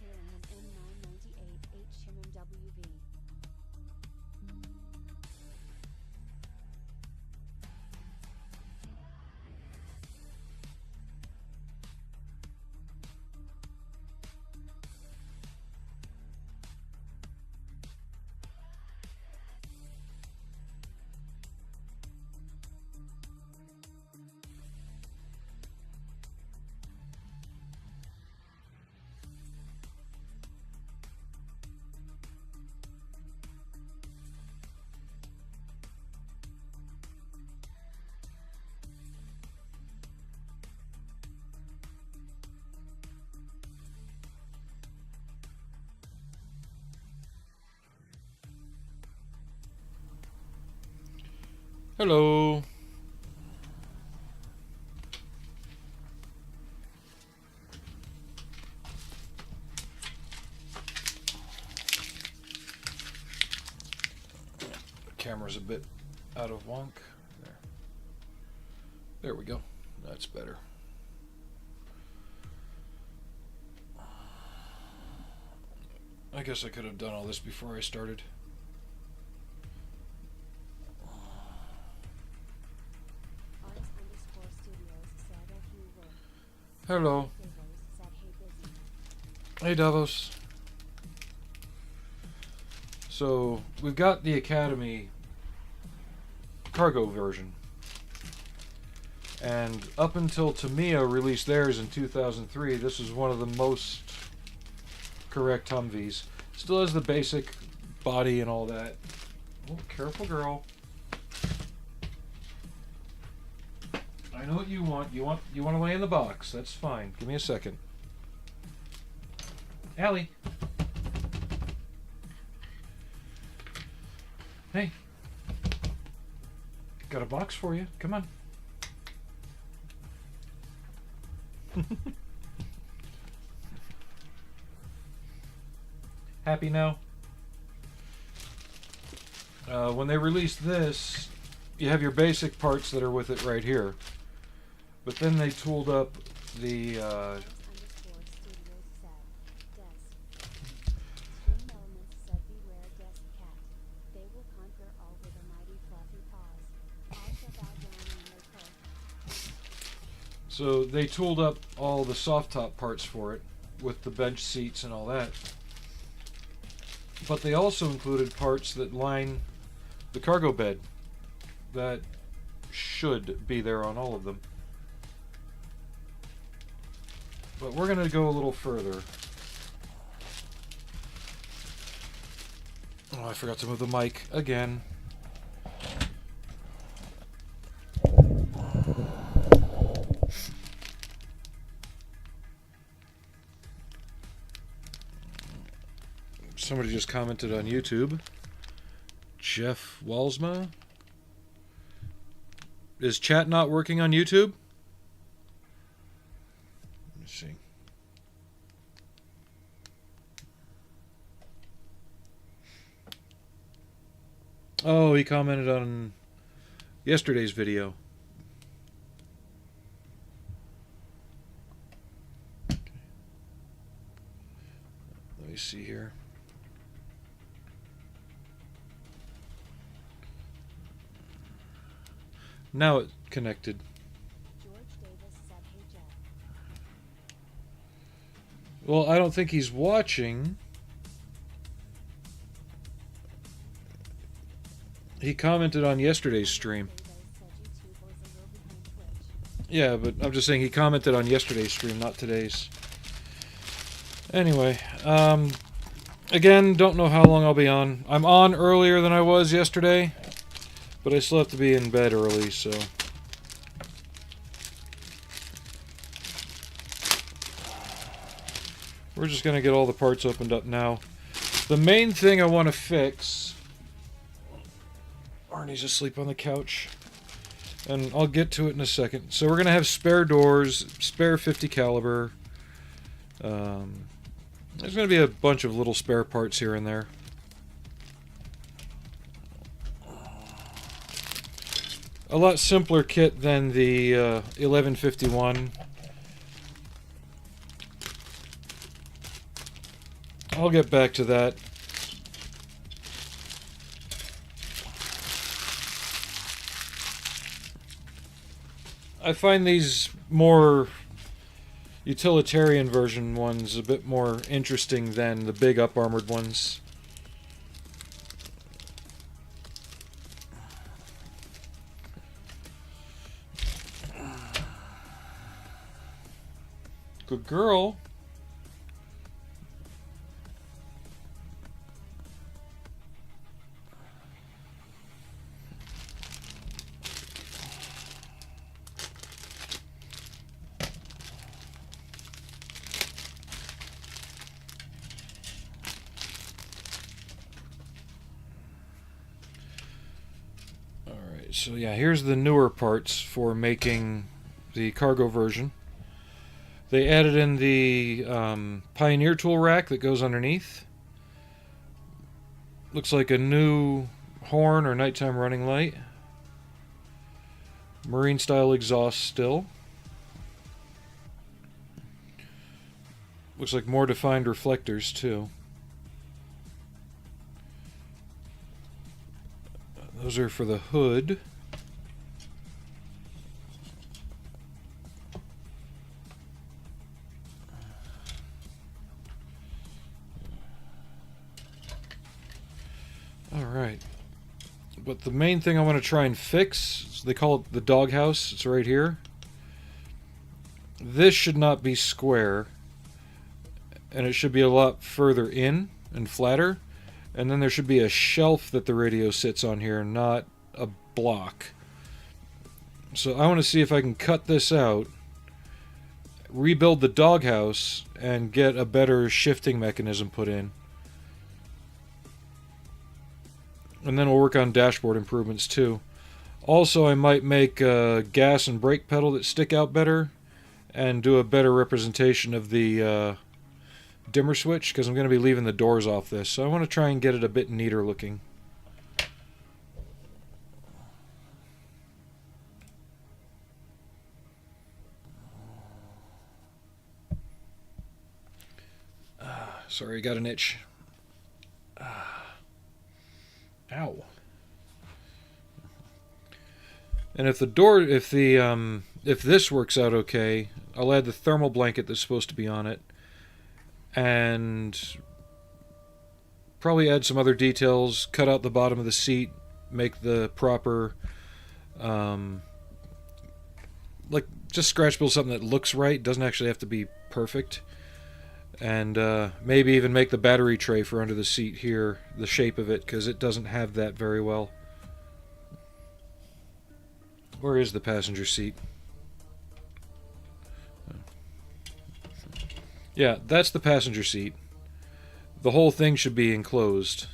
detailing his M998 Hmmwv. Hello. The camera's a bit out of wonk. There we go. That's better. I guess I could have done all this before I started. Hello. Hey Davos. So we've got the Academy cargo version, and up until Tamiya released theirs in 2003, this is one of the most correct Humvees. Still has the basic body and all that. Oh, careful, girl. I know what you want. You want to lay in the box. That's fine. Give me a second. Allie. Hey. Got a box for you. Come on. Happy now? When they released this, you have your basic parts that are with it right here. But then they tooled up the so they tooled up all the soft top parts for it with the bench seats and all that. But they also included parts that line the cargo bed that should be there on all of them. But we're going to go a little further. Oh, I forgot to move the mic again. Somebody just commented on YouTube. Jeff Walsma. Is chat not working on YouTube? Let me see. Oh, he commented on yesterday's video. Let me see here. Now it connected. Well, I don't think he's watching. He commented on yesterday's stream. Yeah, but I'm just saying he commented on yesterday's stream, not today's. Anyway, again, don't know how long I'll be on. I'm on earlier than I was yesterday, but I still have to be in bed early, so... We're just going to get all the parts opened up now. The main thing I want to fix... Arnie's asleep on the couch. And I'll get to it in a second. So we're going to have spare doors, spare 50 caliber. There's going to be a bunch of little spare parts here and there. A lot simpler kit than the 1151. I'll get back to that. I find these more utilitarian version ones a bit more interesting than the big up-armored ones. Good girl. Alright, so yeah, here's the newer parts for making the cargo version. They added in the Pioneer tool rack that goes underneath. Looks like a new horn or nighttime running light. Marine style exhaust still. Looks like more defined reflectors too. Those are for the hood. Alright. But the main thing I want to try and fix, they call it the doghouse, it's right here. This should not be square, and it should be a lot further in and flatter. And then there should be a shelf that the radio sits on here, not a block. So I want to see if I can cut this out, rebuild the doghouse, and get a better shifting mechanism put in. And then we'll work on dashboard improvements too. Also, I might make a gas and brake pedal that stick out better, and do a better representation of the dimmer switch, because I'm going to be leaving the doors off this. So I want to try and get it a bit neater looking. Sorry, I got an itch. Ow. And if this works out okay, I'll add the thermal blanket that's supposed to be on it, and probably add some other details, cut out the bottom of the seat, make the proper, like, just scratch build something that looks right, doesn't actually have to be perfect. And maybe even make the battery tray for under the seat here, the shape of it, because it doesn't have that very well. Where is the passenger seat? Yeah, that's the passenger seat. The whole thing should be enclosed.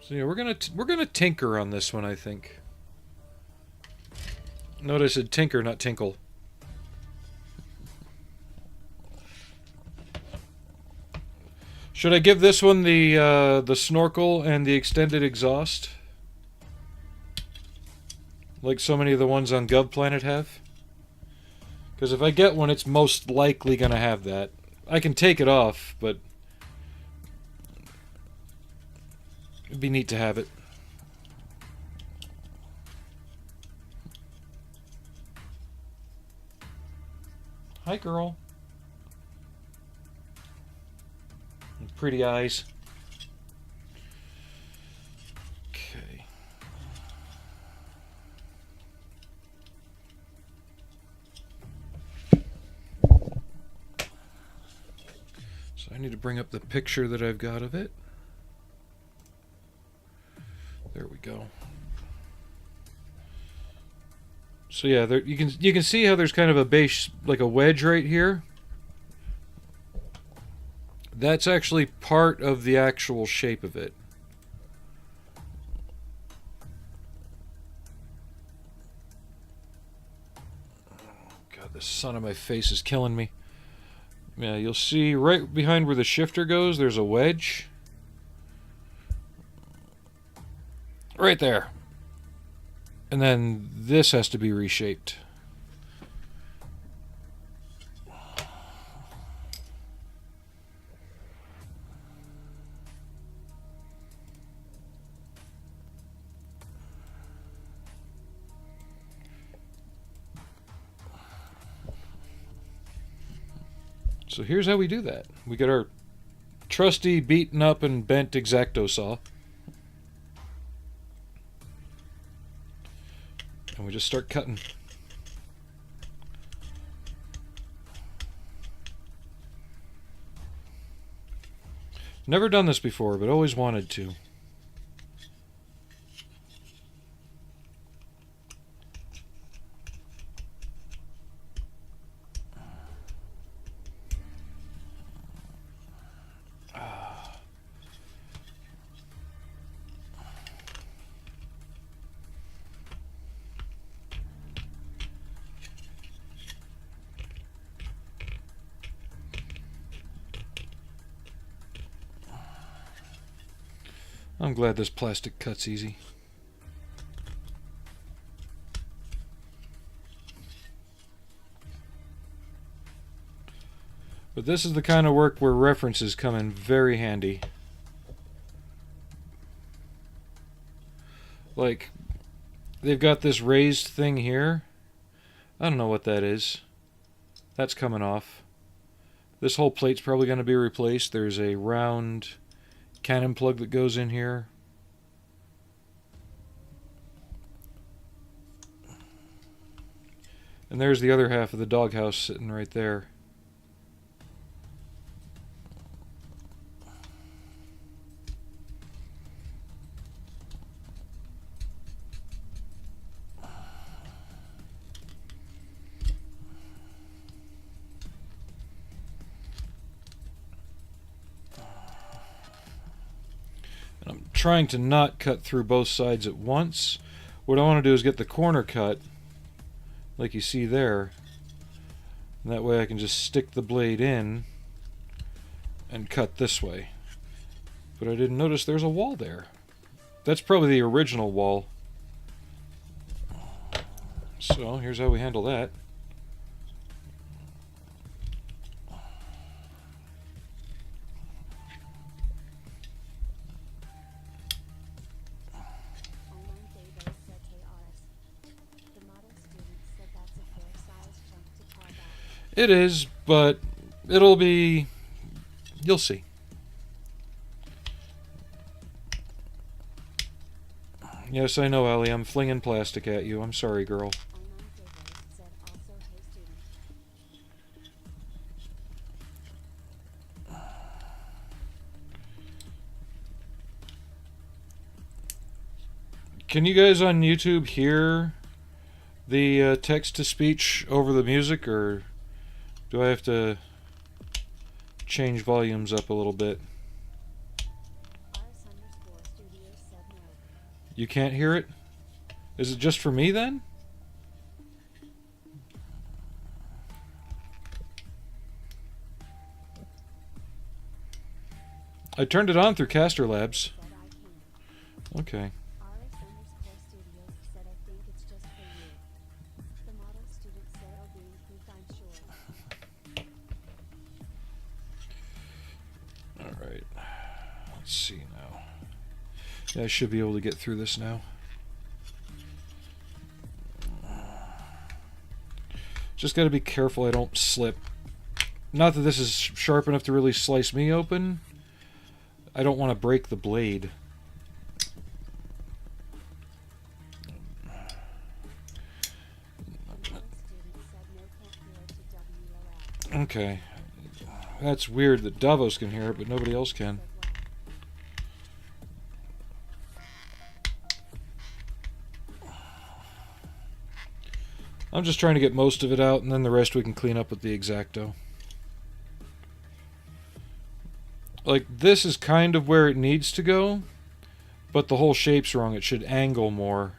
So yeah, we're gonna tinker on this one, I think. Notice it tinker, not tinkle. Should I give this one the snorkel and the extended exhaust, like so many of the ones on GovPlanet have? Because if I get one, it's most likely going to have that. I can take it off, but it'd be neat to have it. Hi, girl. Pretty eyes. Okay. So I need to bring up the picture that I've got of it. There we go. So yeah, there, you can see how there's kind of a base, like a wedge right here. That's actually part of the actual shape of it. God, the sun on my face is killing me. Yeah, you'll see right behind where the shifter goes, there's a wedge. Right there. And then this has to be reshaped. So here's how we do that. We get our trusty beaten up and bent X-Acto saw. And we just start cutting. Never done this before, but always wanted to. I'm glad this plastic cuts easy. But this is the kind of work where references come in very handy. Like, they've got this raised thing here. I don't know what that is. That's coming off. This whole plate's probably going to be replaced. There's a round cannon plug that goes in here. And there's the other half of the doghouse sitting right there. I'm trying to not cut through both sides at once. What I want to do is get the corner cut, like you see there. And that way I can just stick the blade in and cut this way. But I didn't notice there's a wall there. That's probably the original wall. So here's how we handle that. It is, but it'll be... you'll see. Yes, I know, Allie. I'm flinging plastic at you. I'm sorry, girl. Can you guys on YouTube hear the text-to-speech over the music, or do I have to change volumes up a little bit? You can't hear it? Is it just for me then? I turned it on through Caster Labs. Okay. Alright. Let's see now. Yeah, I should be able to get through this now. Just gotta be careful I don't slip. Not that this is sharp enough to really slice me open. I don't want to break the blade. Okay. That's weird that Davos can hear it, but nobody else can. I'm just trying to get most of it out, and then the rest we can clean up with the X-Acto. Like, this is kind of where it needs to go, but the whole shape's wrong. It should angle more.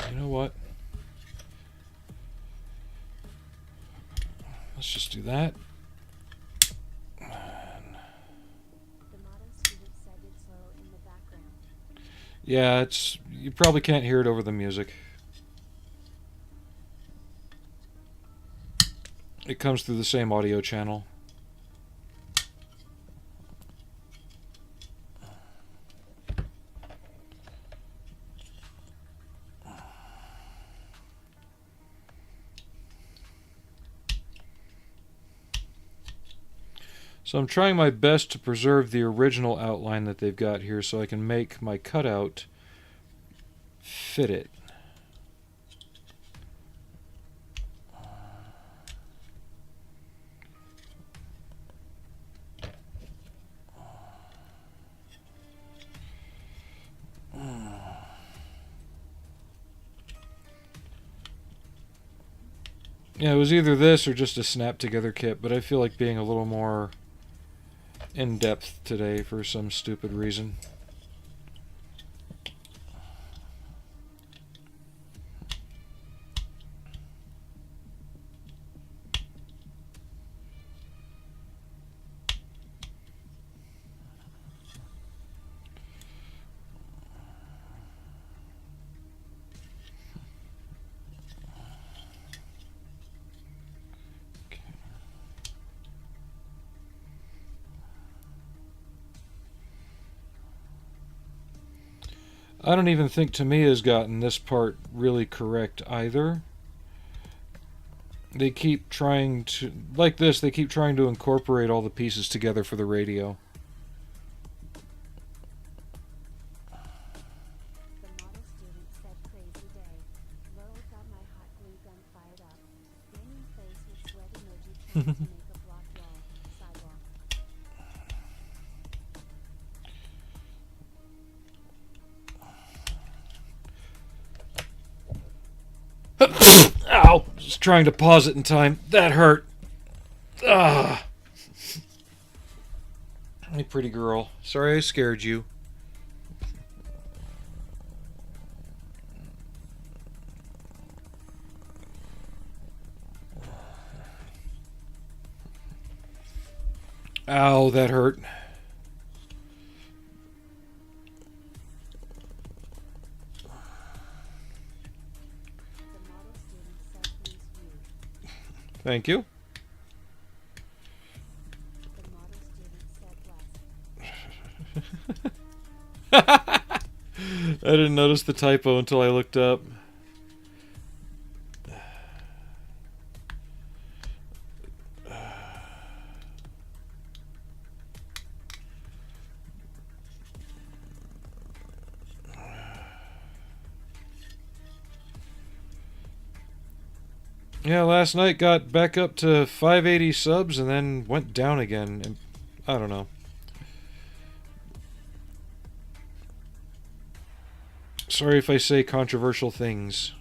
You know what? Let's just do that. Yeah, it's... you probably can't hear it over the music. It comes through the same audio channel. So I'm trying my best to preserve the original outline that they've got here so I can make my cutout fit it. Yeah, it was either this or just a snap together kit, but I feel like being a little more in depth today for some stupid reason. I don't even think Tamiya's gotten this part really correct either. They keep trying to, like this, they keep trying to incorporate all the pieces together for the radio. The model student said crazy day. Laurel got my hot glue gun fired up. Flaming face with sweat emoji trying to make a block wall. Sidewalk. Ow! Just trying to pause it in time. That hurt. Ah. Hey, pretty girl. Sorry I scared you. Ow, that hurt. Thank you. The model student said less. I didn't notice the typo until I looked up. Yeah, last night got back up to 580 subs and then went down again. And I don't know. Sorry if I say controversial things.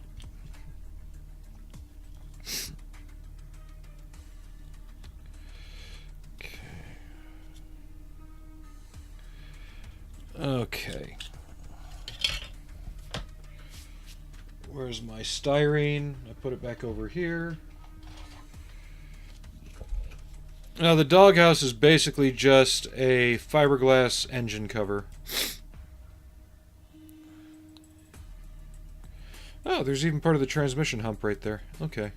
Okay. Where's my styrene? I put it back over here. Now the doghouse is basically just a fiberglass engine cover. Oh, there's even part of the transmission hump right there. Okay.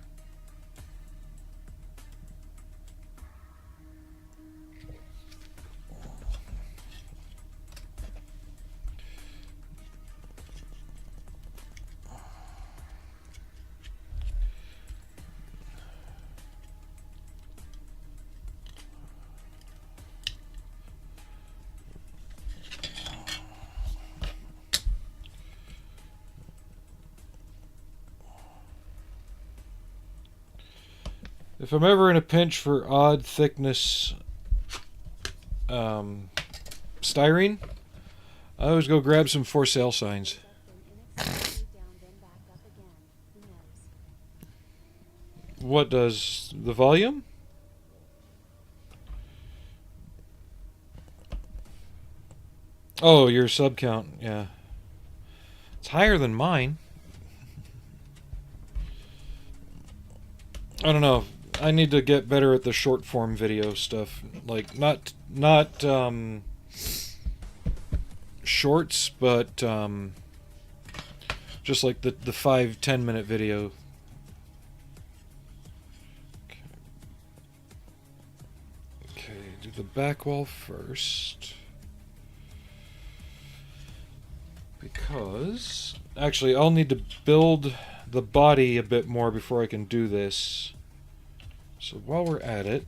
If I'm ever in a pinch for odd thickness styrene, I always go grab some for sale signs. What does the volume? Oh, your sub count, yeah. It's higher than mine. I don't know. I need to get better at the short form video stuff. Like not shorts, but just like the 5-10 minute video. Okay, do the back wall first. Because actually I'll need to build the body a bit more before I can do this. So while we're at it,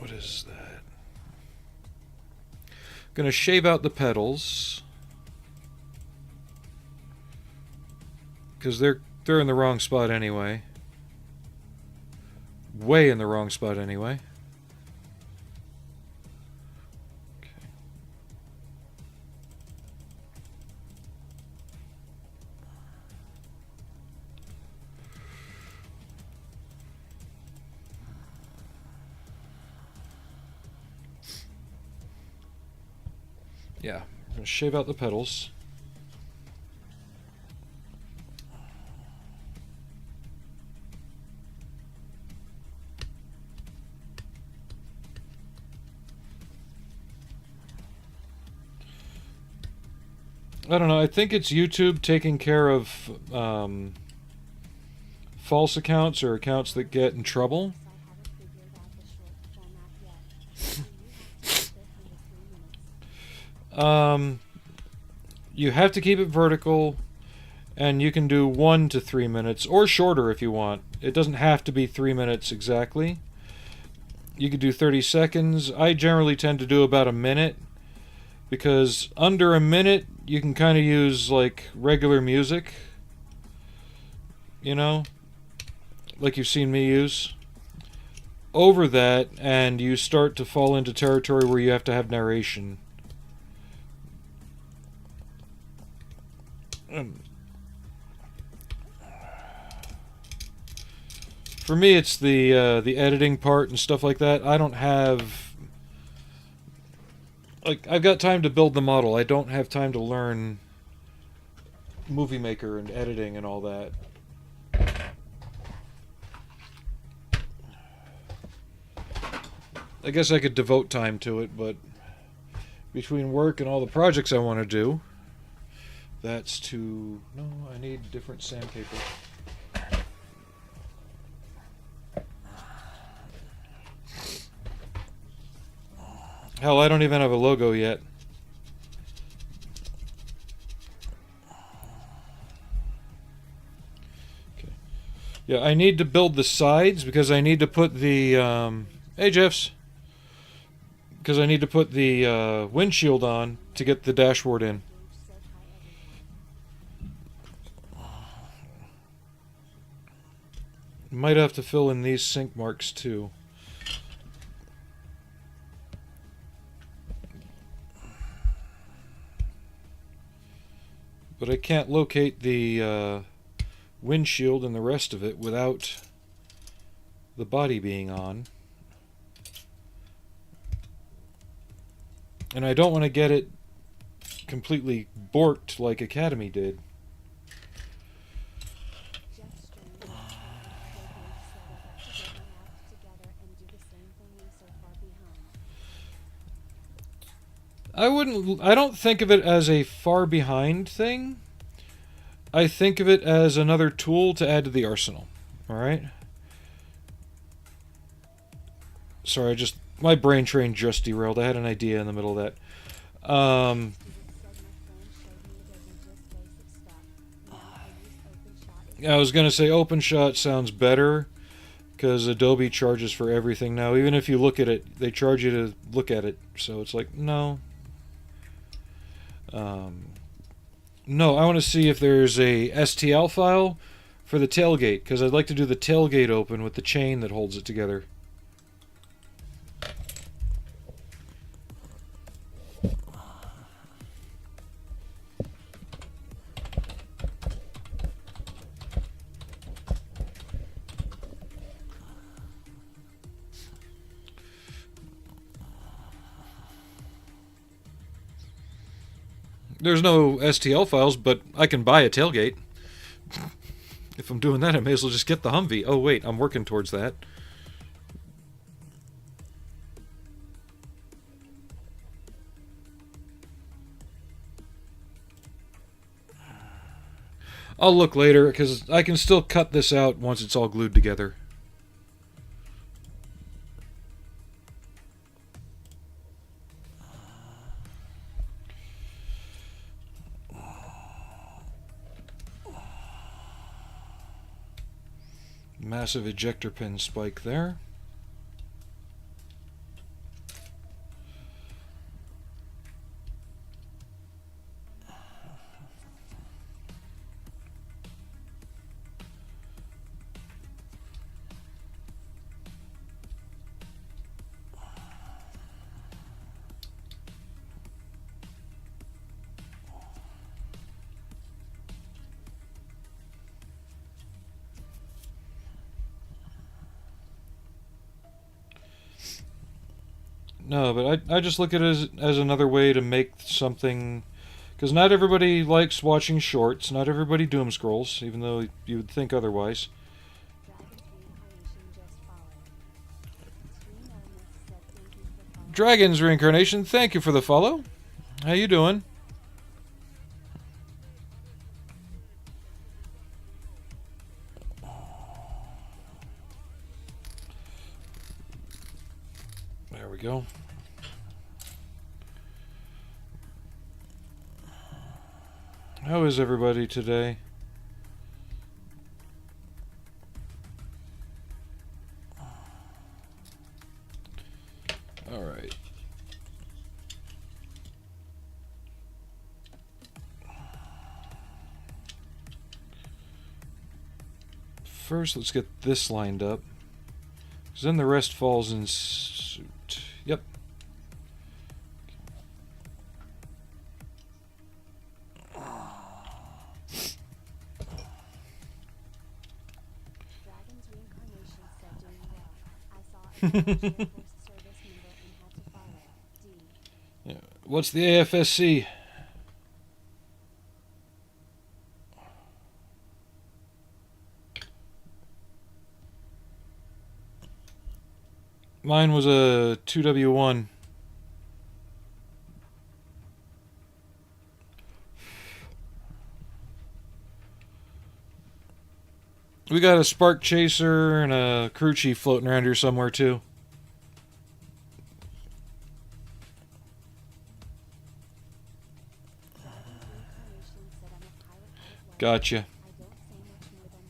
What is that? Gonna shave out the pedals because they're in the wrong spot anyway. Way in the wrong spot anyway. Okay. Yeah, I'm gonna shave out the pedals. I don't know, I think it's YouTube taking care of false accounts or accounts that get in trouble. You have to keep it vertical, and you can do 1 to 3 minutes, or shorter if you want. It doesn't have to be 3 minutes exactly. You could do 30 seconds. I generally tend to do about a minute, because under a minute you can kind of use like regular music, you know, like you've seen me use. Over that, and you start to fall into territory where you have to have narration. For me, it's the editing part and stuff like that. I don't have, like, I've got time to build the model. I don't have time to learn Movie Maker and editing and all that. I guess I could devote time to it, but between work and all the projects I want to do, that's too... No, I need different sandpaper. Hell, I don't even have a logo yet. Okay. Yeah, I need to build the sides because I need to put the... Hey, Jeffs! Because I need to put the windshield on to get the dashboard in. Might have to fill in these sink marks too. But I can't locate the windshield and the rest of it without the body being on. And I don't want to get it completely borked like Academy did. I don't think of it as a far behind thing. I think of it as another tool to add to the arsenal. Alright? Sorry, my brain train just derailed. I had an idea in the middle of that. I was going to say OpenShot sounds better because Adobe charges for everything now. Even if you look at it, they charge you to look at it. So it's like, no. No, I want to see if there's a STL file for the tailgate, because I'd like to do the tailgate open with the chain that holds it together. There's no STL files, but I can buy a tailgate. If I'm doing that, I may as well just get the Humvee. Oh wait, I'm working towards that. I'll look later, because I can still cut this out once it's all glued together. Massive ejector pin spike there. No, but I just look at it as another way to make something, because not everybody likes watching shorts, not everybody doom scrolls, even though you would think otherwise. Dragon's Reincarnation, thank you for the follow. How you doing? There we go. How is everybody today? All right. First, let's get this lined up, because then the rest falls in suit. Yep. Dragon's Reincarnation said doing well. I saw a Air Force service member and had to follow. D. Yeah. What's the AFSC? Mine was a 2W1. We got a Spark Chaser and a crew chief floating around here somewhere too. Reincarnation said I'm a pilot out of life. Gotcha. I don't say much more than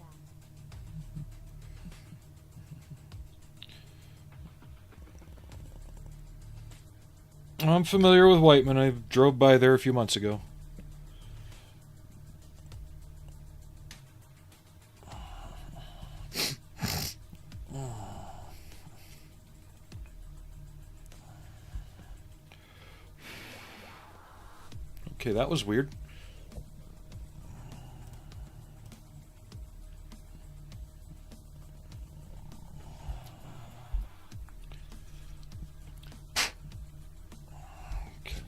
that. I'm familiar with Whiteman. I drove by there a few months ago. Okay, that was weird. Okay.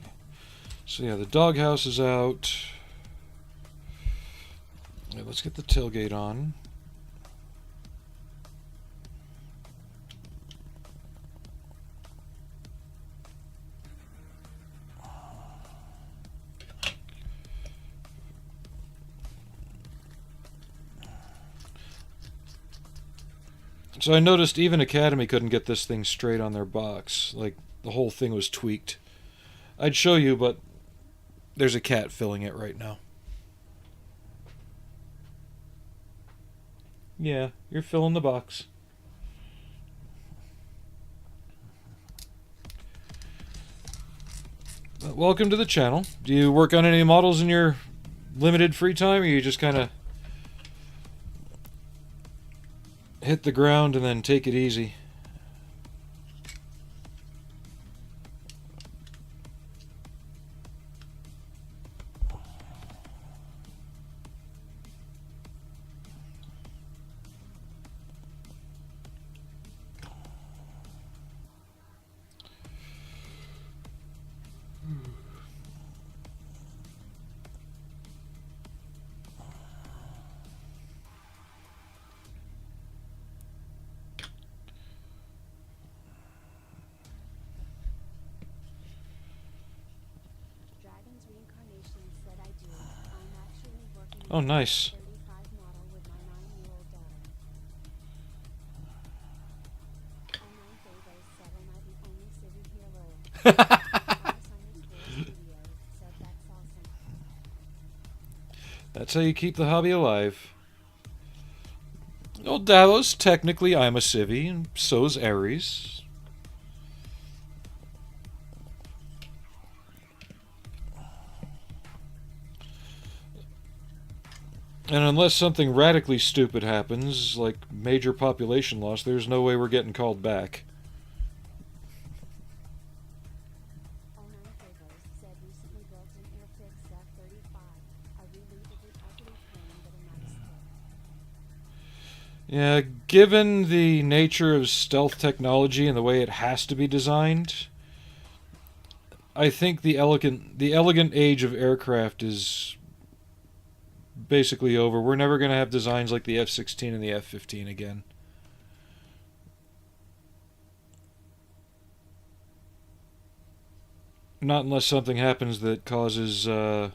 So yeah, the doghouse is out. Yeah, let's get the tailgate on. So I noticed even Academy couldn't get this thing straight on their box. Like, the whole thing was tweaked. I'd show you, but there's a cat filling it right now. Yeah, you're filling the box. Welcome to the channel. Do you work on any models in your limited free time, or you just kind of hit the ground and then take it easy? Dragon's Reincarnation said I do. I'm actually working Oh, on a nice. 35 model with my 9-year-old daughter. M998 said am I the only city here lol. Studio said that's awesome. That's how you keep the hobby alive. Oh, Davos, technically I'm a civvy, and so's Ares. And unless something radically stupid happens, like major population loss, there's no way we're getting called back. Said recently built an Airfix F-35. I relieved the ugly plane, but a nice tip. Yeah, given the nature of stealth technology and the way it has to be designed, I think the elegant age of aircraft is basically over. We're never going to have designs like the F-16 and the F-15 again. Not unless something happens that causes the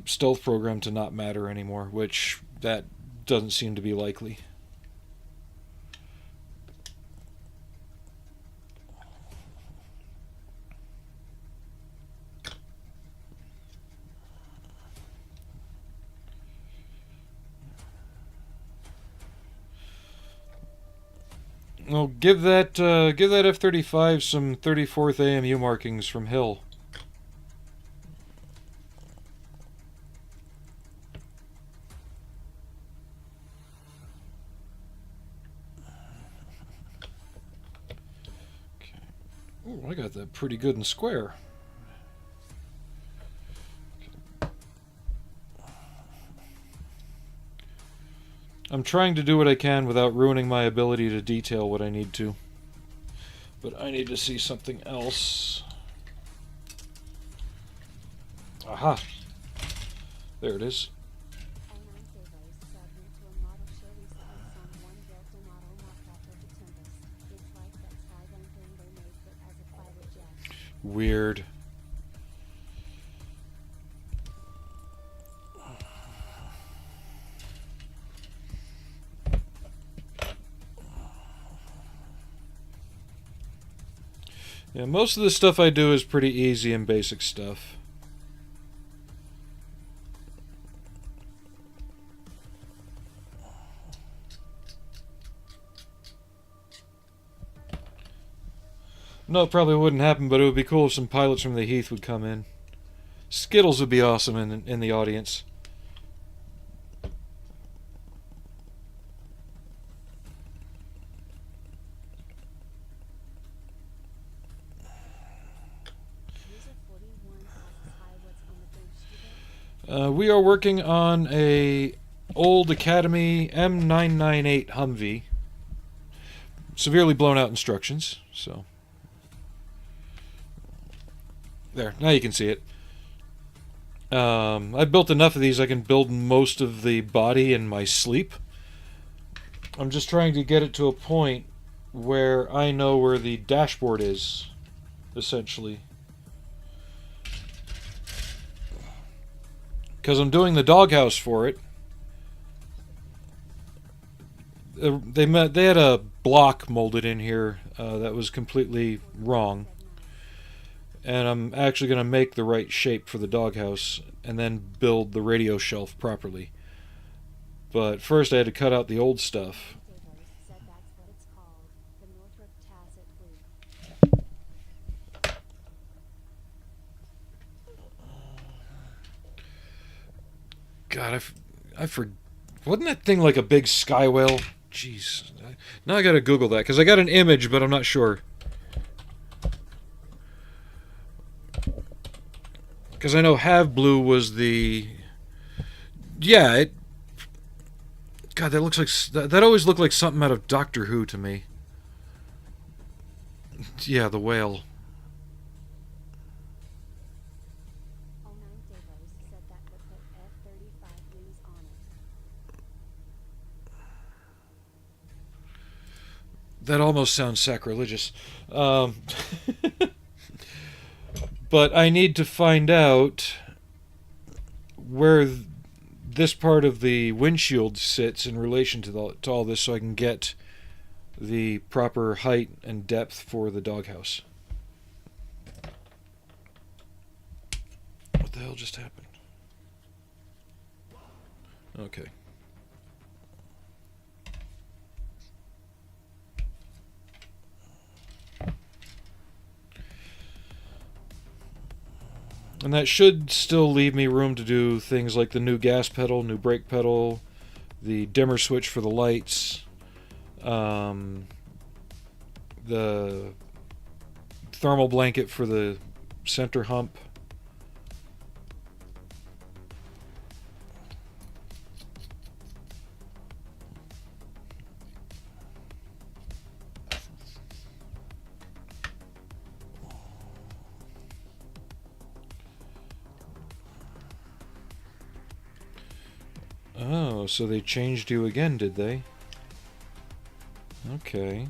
stealth program to not matter anymore, which that doesn't seem to be likely. Well, give that F-35 some 34th AMU markings from Hill. Okay. Oh, I got that pretty good and square. I'm trying to do what I can without ruining my ability to detail what I need to. But I need to see something else. Aha! There it is. M998 said into a model show recently someone built a model mock-up of the Tempest. It's like that Skyline thing they made but as a fighter jet. Weird. Yeah, most of the stuff I do is pretty easy and basic stuff. No, it probably wouldn't happen, but it would be cool if some pilots from the Heath would come in. Skittles would be awesome in the audience. User 41 asks, hi, what's on the bench today? We are working on a old Academy M998 Humvee. Severely blown out instructions, so... There, now you can see it. I built enough of these I can build most of the body in my sleep. I'm just trying to get it to a point where I know where the dashboard is, essentially. Because I'm doing the doghouse for it. They had a block molded in here that was completely wrong. And I'm actually going to make the right shape for the doghouse and then build the radio shelf properly. But first I had to cut out the old stuff. Davis said that's what it's called, the Northrop Tacit Blue. God, wasn't that thing like a big sky whale? Jeez. Now I gotta Google that, because I got an image, but I'm not sure. Because I know Have Blue was the... Yeah, it... God, that looks like... That always looked like something out of Doctor Who to me. Yeah, the whale. 09 Davis said that would put F-35 wings on it. That almost sounds sacrilegious. But I need to find out where this part of the windshield sits in relation to all this, so I can get the proper height and depth for the doghouse. What the hell just happened? Okay. And that should still leave me room to do things like the new gas pedal, new brake pedal, the dimmer switch for the lights, the thermal blanket for the center hump. Oh, so they changed you again, did they? Okay.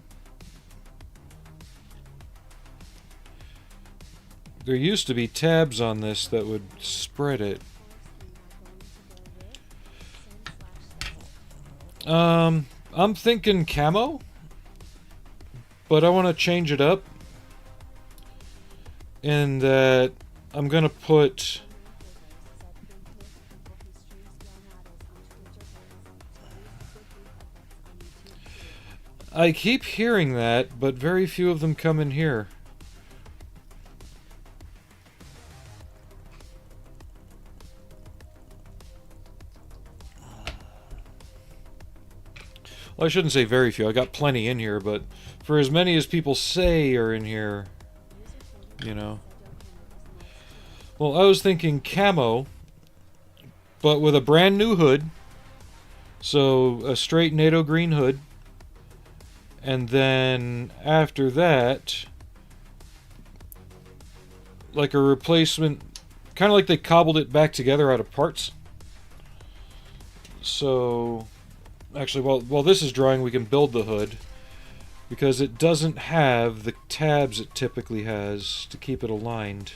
There used to be tabs on this that would spread it. I'm thinking camo, but I want to change it up in that I'm gonna put I keep hearing that, but very few of them come in here. Well, I shouldn't say very few. I got plenty in here, but for as many as people say are in here, you know. Well, I was thinking camo, but with a brand new hood. So a straight NATO green hood. And then after that, like a replacement, kind of like they cobbled it back together out of parts. So, actually, while this is drying, we can build the hood, because it doesn't have the tabs it typically has to keep it aligned.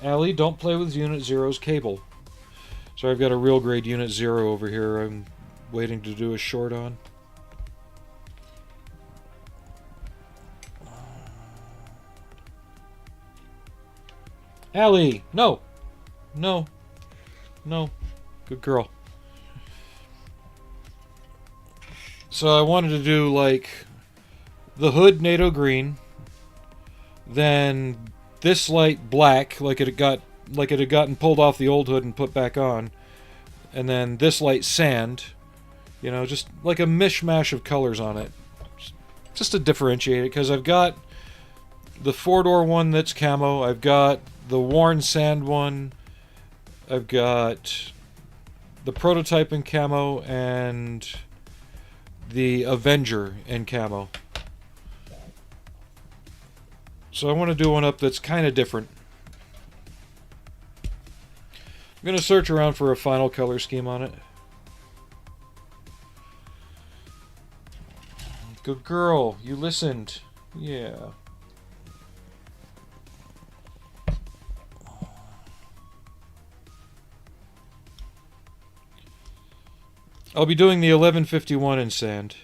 Allie, don't play with Unit Zero's cable. So I've got a real grade Unit Zero over here I'm waiting to do a short on. Allie! No! No. No. Good girl. So I wanted to do, like, the hood NATO green, then this light black, like it had gotten pulled off the old hood and put back on, and then this light sand, you know, just like a mishmash of colors on it, just to differentiate it, because I've got the 4-door one that's camo, I've got the worn sand one, I've got the prototype in camo, and the Avenger in camo. So I want to do one up that's kind of different. I'm going to search around for a final color scheme on it. Good girl, you listened. Yeah. I'll be doing the 1151 in sand.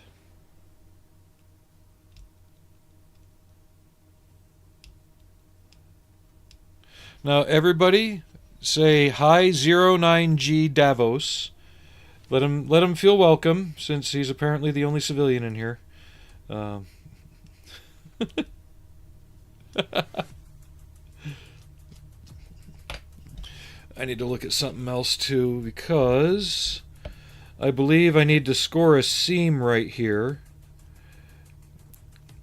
Now everybody say hi 09G Davos. Let him feel welcome, since he's apparently the only civilian in here. I need to look at something else too, because I believe I need to score a seam right here,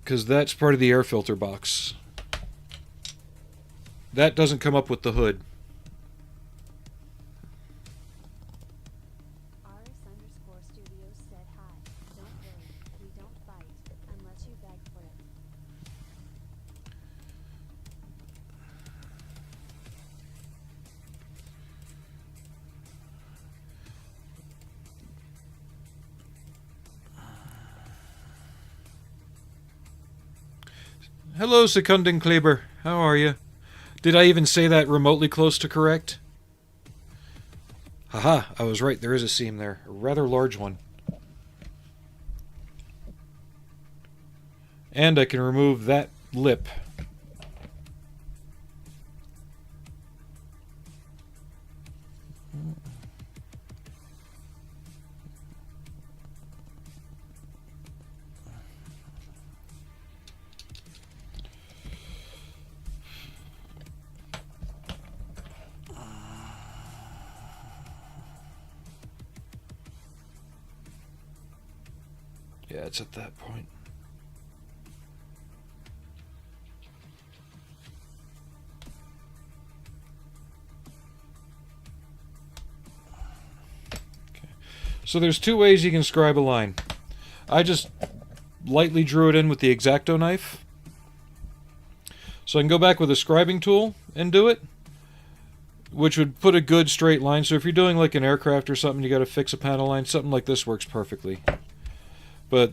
because that's part of the air filter box. That doesn't come up with the hood. RS_Studios said hi. Don't worry, we don't fight unless you beg for it. Hello, Sekundenkleber. How are you? Did I even say that remotely close to correct? Haha, I was right. There is a seam there. A rather large one. And I can remove that lip. Yeah, it's at that point. Okay. So there's two ways you can scribe a line. I just lightly drew it in with the X-Acto knife. So I can go back with a scribing tool and do it, which would put a good straight line. So if you're doing like an aircraft or something, you got to fix a panel line, something like this works perfectly. But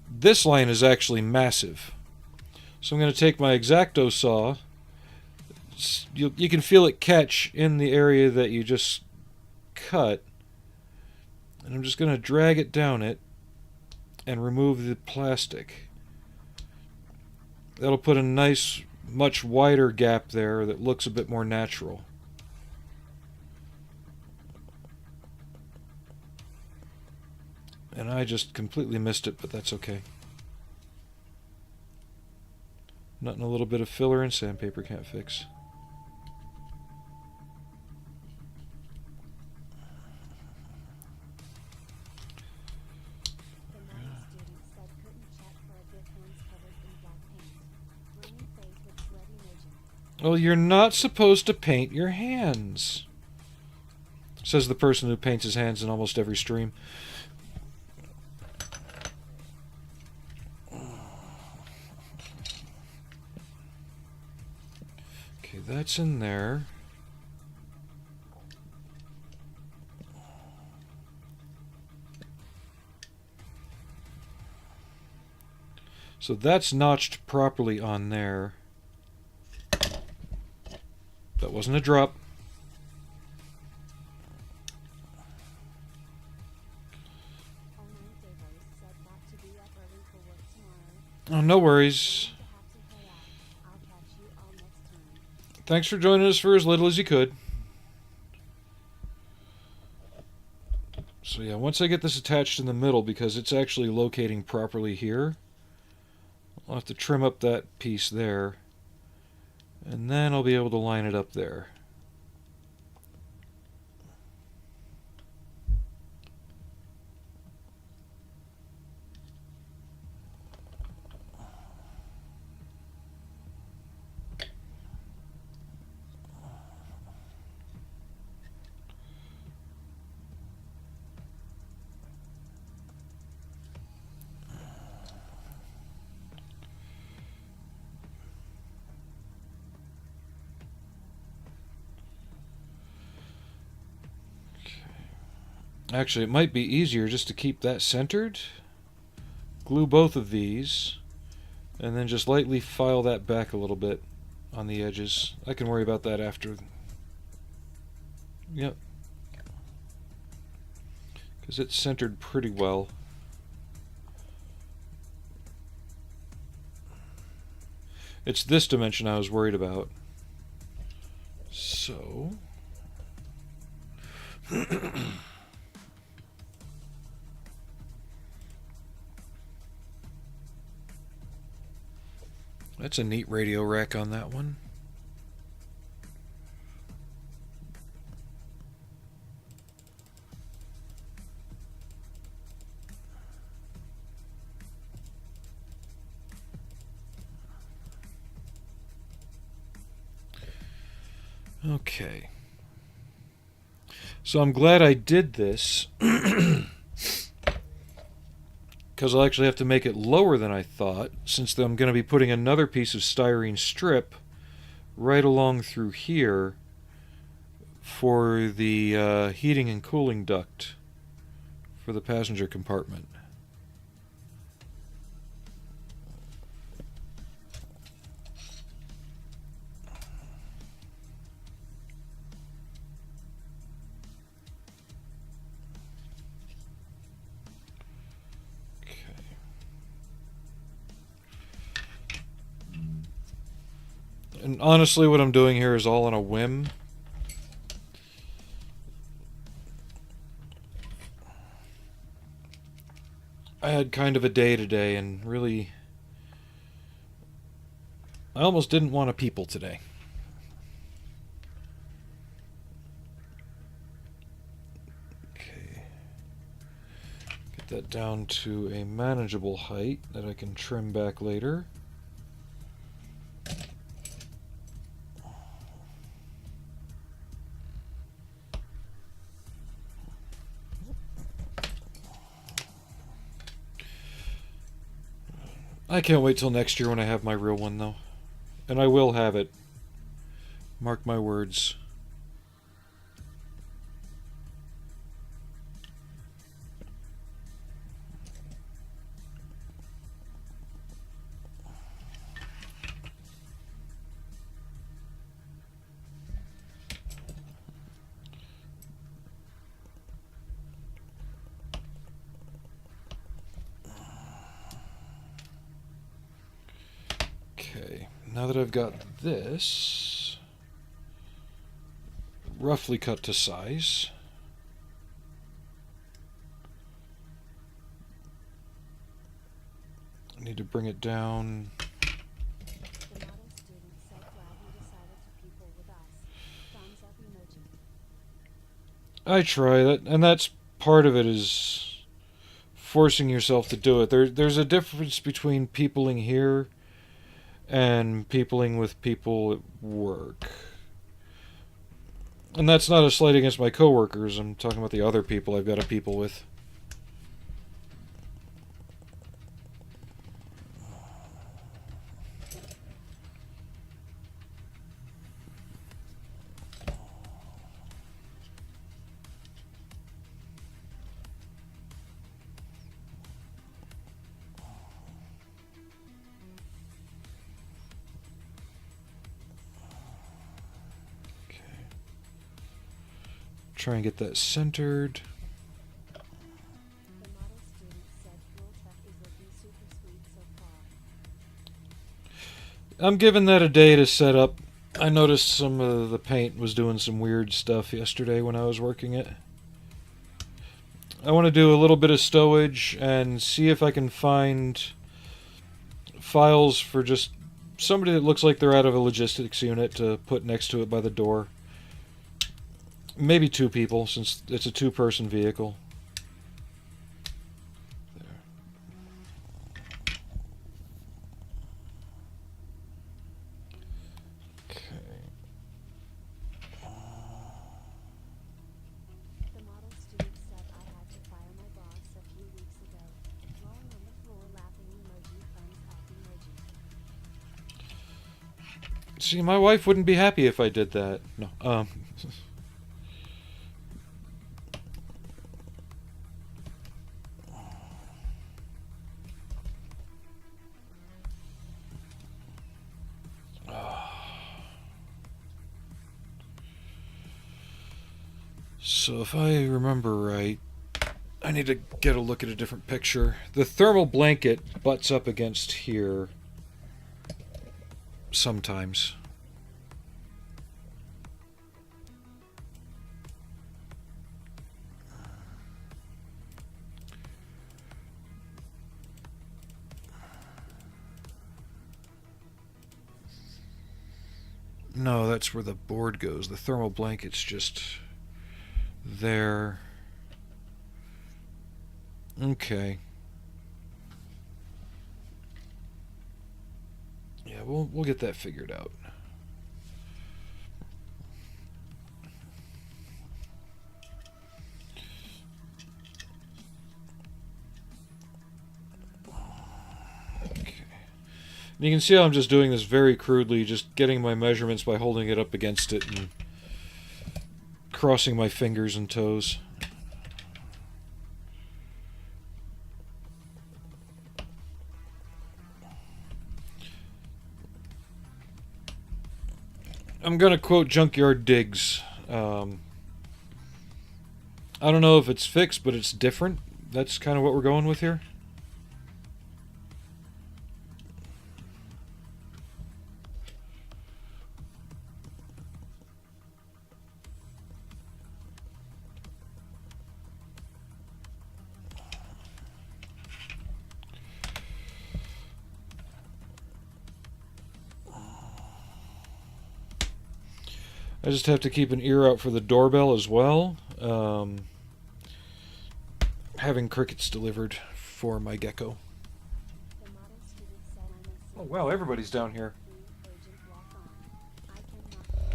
this line is actually massive. So I'm going to take my X-Acto saw. You can feel it catch in the area that you just cut. And I'm just going to drag it down it and remove the plastic. That'll put a nice, much wider gap there that looks a bit more natural. And I just completely missed it, but that's okay. Nothing a little bit of filler and sandpaper can't fix. The night student said couldn't check for a bit hands covered in black paint. Burning face with sweaty emoji. Well, you're not supposed to paint your hands, says the person who paints his hands in almost every stream. Okay, that's in there. So that's notched properly on there. That wasn't a drop. Said not to be up early for work tomorrow. Oh, no worries. Have to play out. I'll catch you all next time. Thanks for joining us for as little as you could. So yeah, once I get this attached in the middle, because it's actually locating properly here, I'll have to trim up that piece there, and then I'll be able to line it up there. Actually, it might be easier just to keep that centered. Glue both of these, and then just lightly file that back a little bit on the edges. I can worry about that after. Yep. Because it's centered pretty well. It's this dimension I was worried about. So... That's a neat radio rack on that one. Okay. So I'm glad I did this, because I'll actually have to make it lower than I thought, since I'm going to be putting another piece of styrene strip right along through here for the heating and cooling duct for the passenger compartment. And honestly, what I'm doing here is all on a whim. I had kind of a day today, and really, I almost didn't want to people today. Okay. Get that down to a manageable height that I can trim back later. I can't wait till next year when I have my real one, though. And I will have it. Mark my words. Okay, now that I've got this roughly cut to size, I need to bring it down. The model student said glad you decided to people with us. Thumbs up emoji. I try that, and that's part of it, is forcing yourself to do it. There's a difference between peopling here and peopling with people at work. And that's not a slight against my coworkers. I'm talking about the other people I've got to people with. Try and get that centered. The model student said fuel truck is looking super sweet so far. I'm giving that a day to set up. I noticed some of the paint was doing some weird stuff yesterday when I was working it. I want to do a little bit of stowage and see if I can find files for just somebody that looks like they're out of a logistics unit to put next to it by the door. Maybe 2 people, since it's a 2-person vehicle. There. Okay. The model student said I had to fire my boss a few weeks ago. Rolling on the floor laughing emoji, thumbs up emoji. See, my wife wouldn't be happy if I did that. No. So if I remember right, I need to get a look at a different picture. The thermal blanket butts up against here sometimes. No, that's where the board goes. The thermal blanket's just there. Okay. Yeah, we'll get that figured out. Okay. And you can see how I'm just doing this very crudely, just getting my measurements by holding it up against it and crossing my fingers and toes. I'm gonna quote Junkyard Digs. I don't know if it's fixed, but it's different. That's kind of what we're going with here. I just have to keep an ear out for the doorbell as well. Having crickets delivered for my gecko. The model student said I'm a Oh wow, everybody's down here. urgent walk on. I cannot believe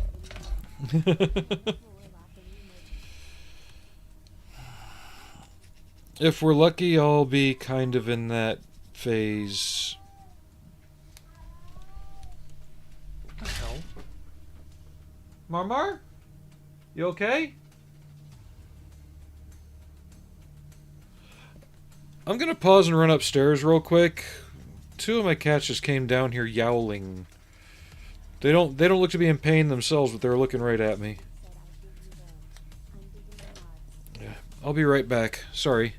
it. Floor laughing emoji. If we're lucky, I'll be kind of in that phase Marmar? You okay? I'm gonna pause and run upstairs real quick. Two of my cats just came down here yowling. They don't look to be in pain themselves, but they're looking right at me. Yeah, I'll be right back. Sorry.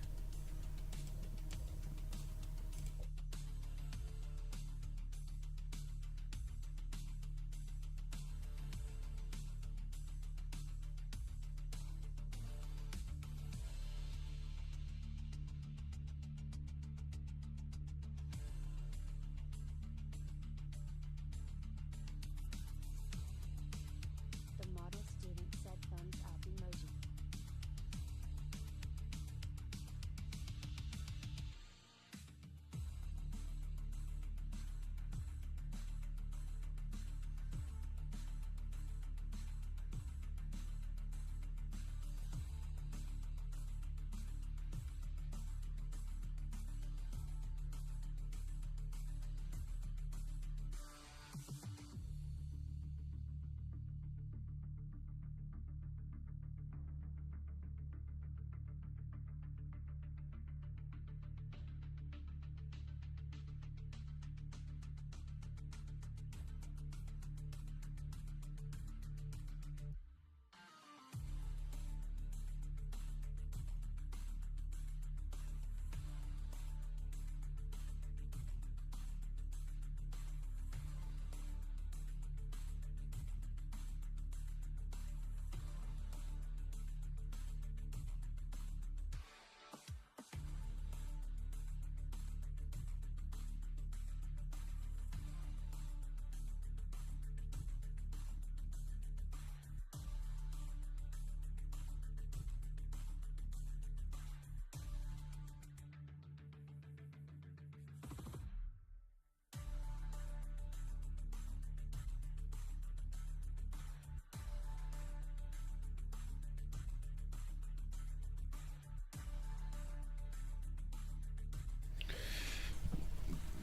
The model student said thumbs up emoji.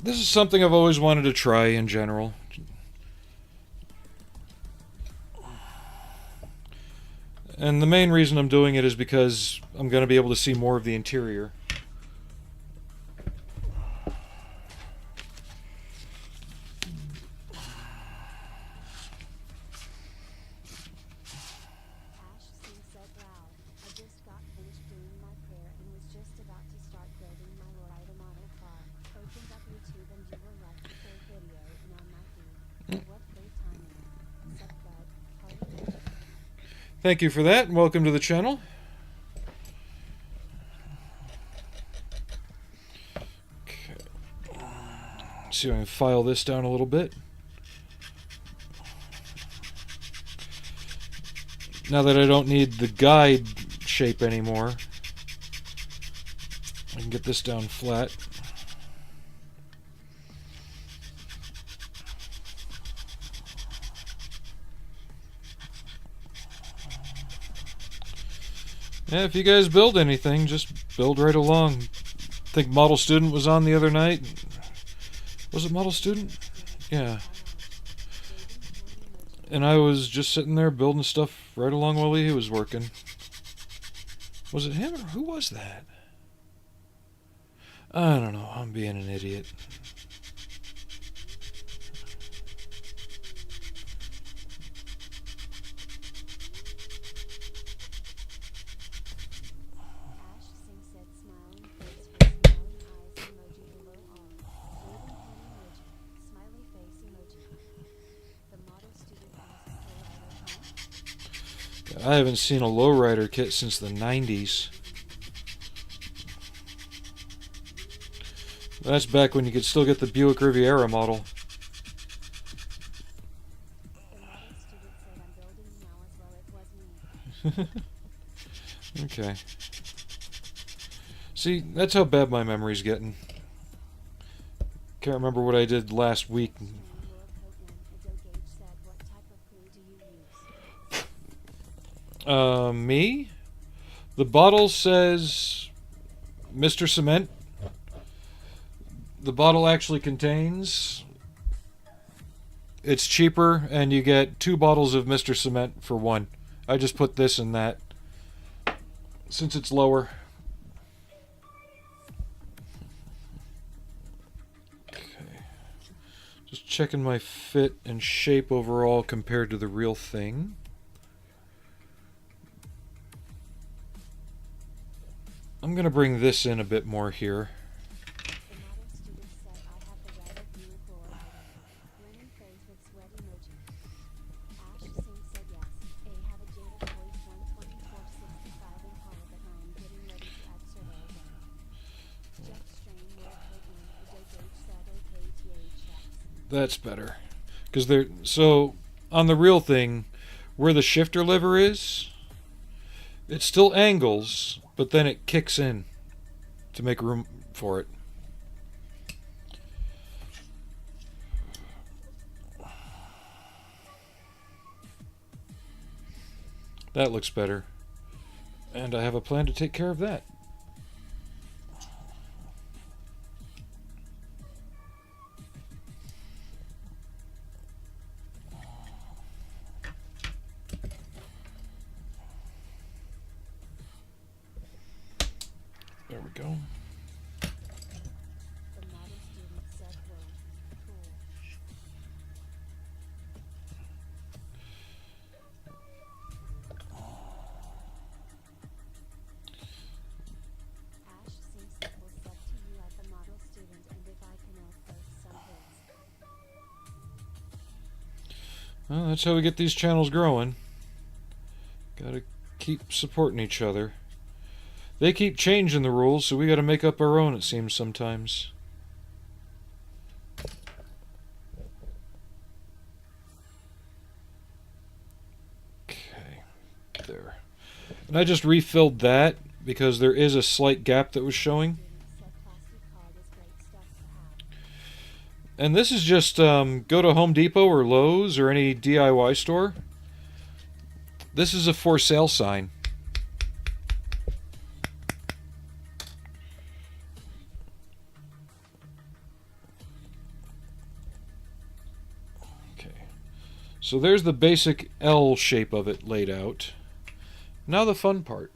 This is something I've always wanted to try in general. And the main reason I'm doing it is because I'm going to be able to see more of the interior. Ash Singh said loud, I just got finished doing my prayer and was just about to start building my Lorida model car. Opened up YouTube and you were like the third video and on my feed. What great timing. Subscribe, party. Thank you for that, and welcome to the channel. Okay. Let's see if I can file this down a little bit. Now that I don't need the guide shape anymore, I can get this down flat. Yeah, if you guys build anything, just build right along. I think Model Student was on the other night. Was it Model Student? Yeah. And I was just sitting there building stuff right along while he was working. Was it him or who was that? I don't know. I'm being an idiot. Ash Singh said smiling face with smiling eyes emoji below all. Waving hand emoji. Smiley face emoji. The model student asks lowrider, huh? I haven't seen a lowrider kit since the 90s. That's back when you could still get the Buick Riviera model. The model student said I'm building now as well it was me. Okay. See, that's how bad my memory's getting. Can't remember what I did last week. World Coatman, Ado Gage said what type of glue do you use? Me? The bottle says Mr. Cement. The bottle actually contains it's cheaper, and you get 2 bottles of Mr. Cement for 1. I just put this in that since it's lower. Okay. Just checking my fit and shape overall compared to the real thing. I'm going to bring this in a bit more here. That's better. Because they're so on the real thing, where the shifter lever is, it still angles, but then it kicks in to make room for it. That looks better. And I have a plan to take care of that. There we go. Well, that's how we get these channels growing. Gotta keep supporting each other. They keep changing the rules, so we gotta make up our own, it seems sometimes. Okay, there. And I just refilled that because there is a slight gap that was showing. And this is just go to Home Depot or Lowe's or any DIY store. This is a for sale sign. Okay. So there's the basic L shape of it laid out. Now the fun part.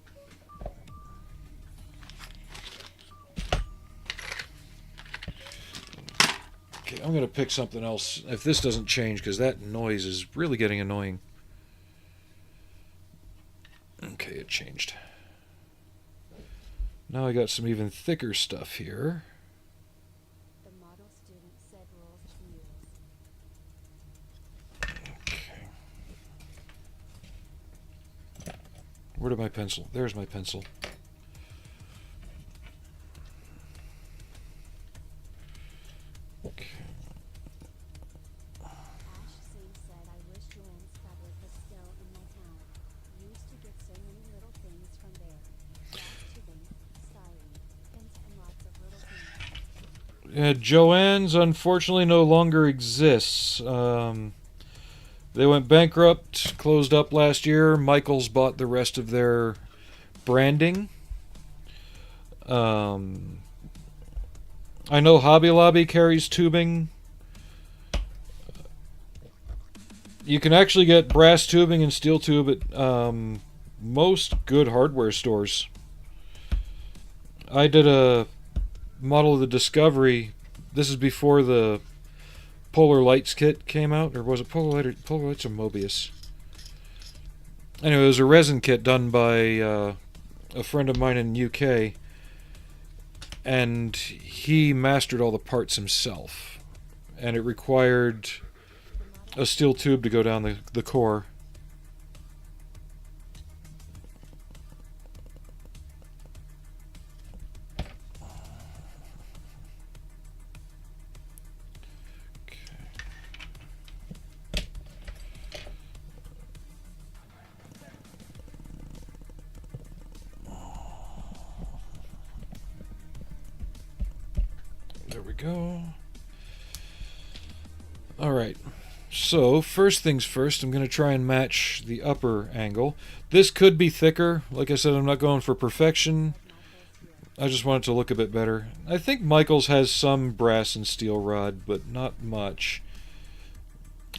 I'm going to pick something else if this doesn't change, because that noise is really getting annoying. Okay, it changed. Now I got some even thicker stuff here. The model student said rules to use. Okay. Where did my pencil? There's my pencil. Okay. Joann's unfortunately no longer exists. They went bankrupt, closed up last year. Michaels bought the rest of their branding. I know Hobby Lobby carries tubing. You can actually get brass tubing and steel tube at most good hardware stores. I did a model of the Discovery. This is before the Polar Lights kit came out, or was it Polar Lights or Mobius? Anyway, it was a resin kit done by a friend of mine in the UK, and he mastered all the parts himself, and it required a steel tube to go down the core. There we go. Alright, so first things first, I'm going to try and match the upper angle. This could be thicker. Like I said, I'm not going for perfection. I just want it to look a bit better. I think Michaels has some brass and steel rod, but not much.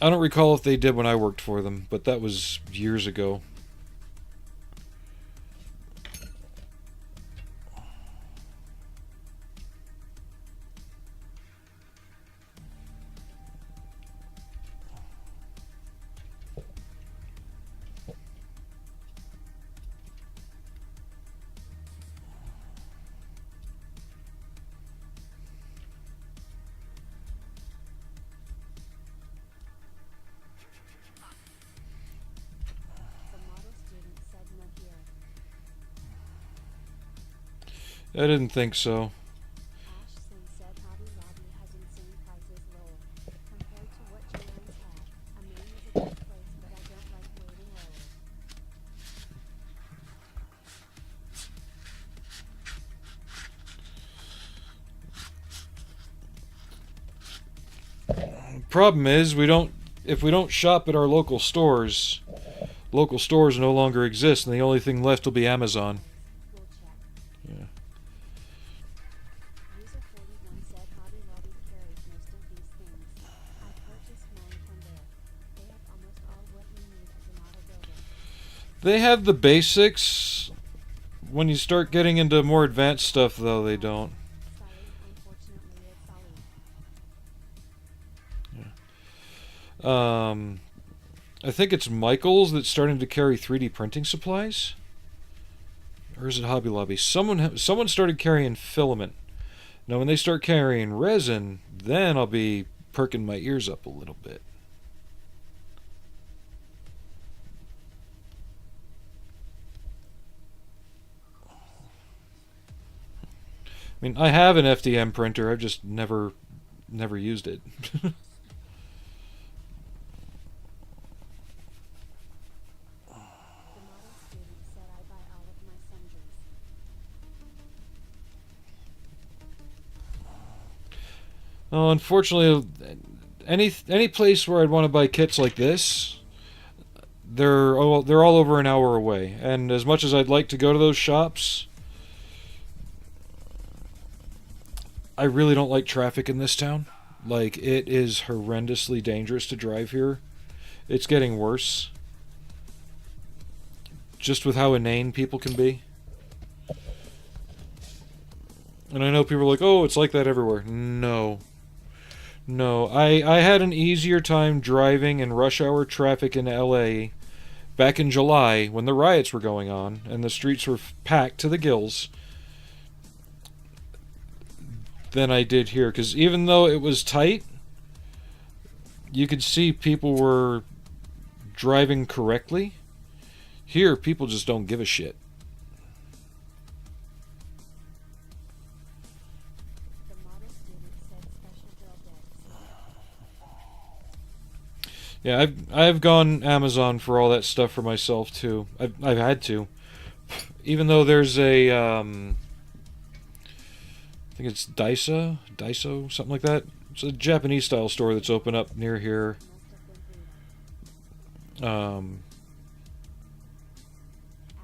I don't recall if they did when I worked for them, but that was years ago. The model student said no here. I didn't think so. Ash Sin said Hobby Lobby has insane prices low. Compared to what Giants have, a main is a good place, but I don't like waiting lower. Problem is, if we don't shop at our local stores no longer exist, and the only thing left will be Amazon. We'll check. Yeah. User 41 said Hobby Lobby carries most of these things. I purchased mine from there. They have almost all what you need as an auto builder. They have the basics. When you start getting into more advanced stuff, though, they don't. Sorry, unfortunately it's Ollie. I think it's Michael's that's starting to carry 3D printing supplies. Or is it Hobby Lobby? Someone started carrying filament. Now, when they start carrying resin, then I'll be perking my ears up a little bit. I mean, I have an FDM printer. I've just never used it. The model student said I buy all of my sundries. Well, unfortunately, any place where I'd want to buy kits like this, they're all over an hour away. And as much as I'd like to go to those shops, I really don't like traffic in this town. Like, it is horrendously dangerous to drive here. It's getting worse. Just with how inane people can be. And I know people are like, oh, it's like that everywhere. No. No. I had an easier time driving in rush hour traffic in LA back in July when the riots were going on and the streets were packed to the gills than I did here. Because even though it was tight, you could see people were driving correctly. Here, people just don't give a shit. The model student said special drill bits. Yeah, I've gone Amazon for all that stuff for myself too. I've had to, even though there's a I think it's Daiso, something like that. It's a Japanese style store that's open up near here. Must have been Buddha.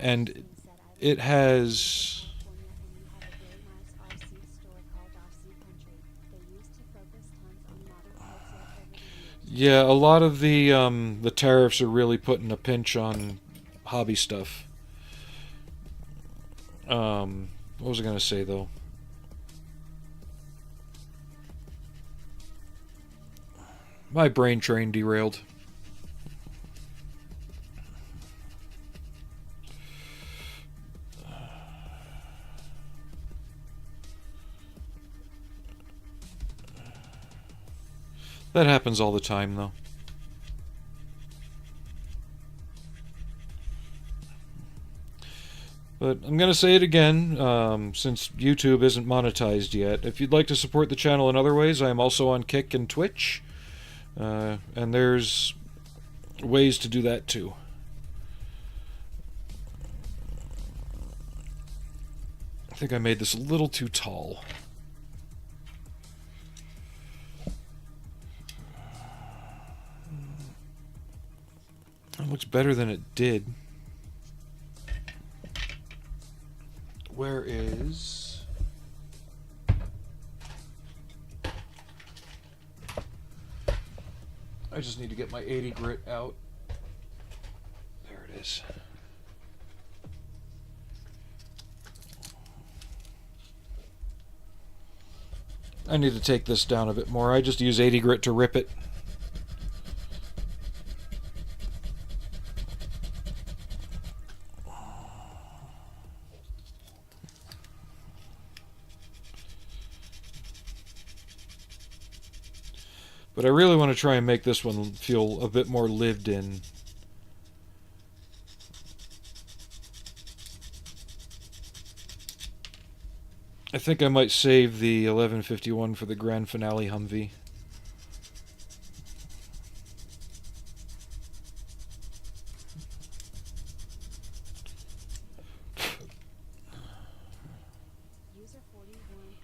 And Ash Sin said I it live has. in California and we have a very nice RC store called RC Country. They used to focus tons on model parts yet over the years. Yeah, a lot of the tariffs are really putting a pinch on hobby stuff. What was I gonna say though? My brain train derailed. That happens all the time, though. But I'm going to say it again, since YouTube isn't monetized yet. If you'd like to support the channel in other ways, I am also on Kick and Twitch. And there's ways to do that, too. I think I made this a little too tall. It looks better than it did. Where is... I just need to get my 80 grit out. There it is. I need to take this down a bit more. I just use 80 grit to rip it. But I really want to try and make this one feel a bit more lived in. I think I might save the 1151 for the grand finale Humvee. User 41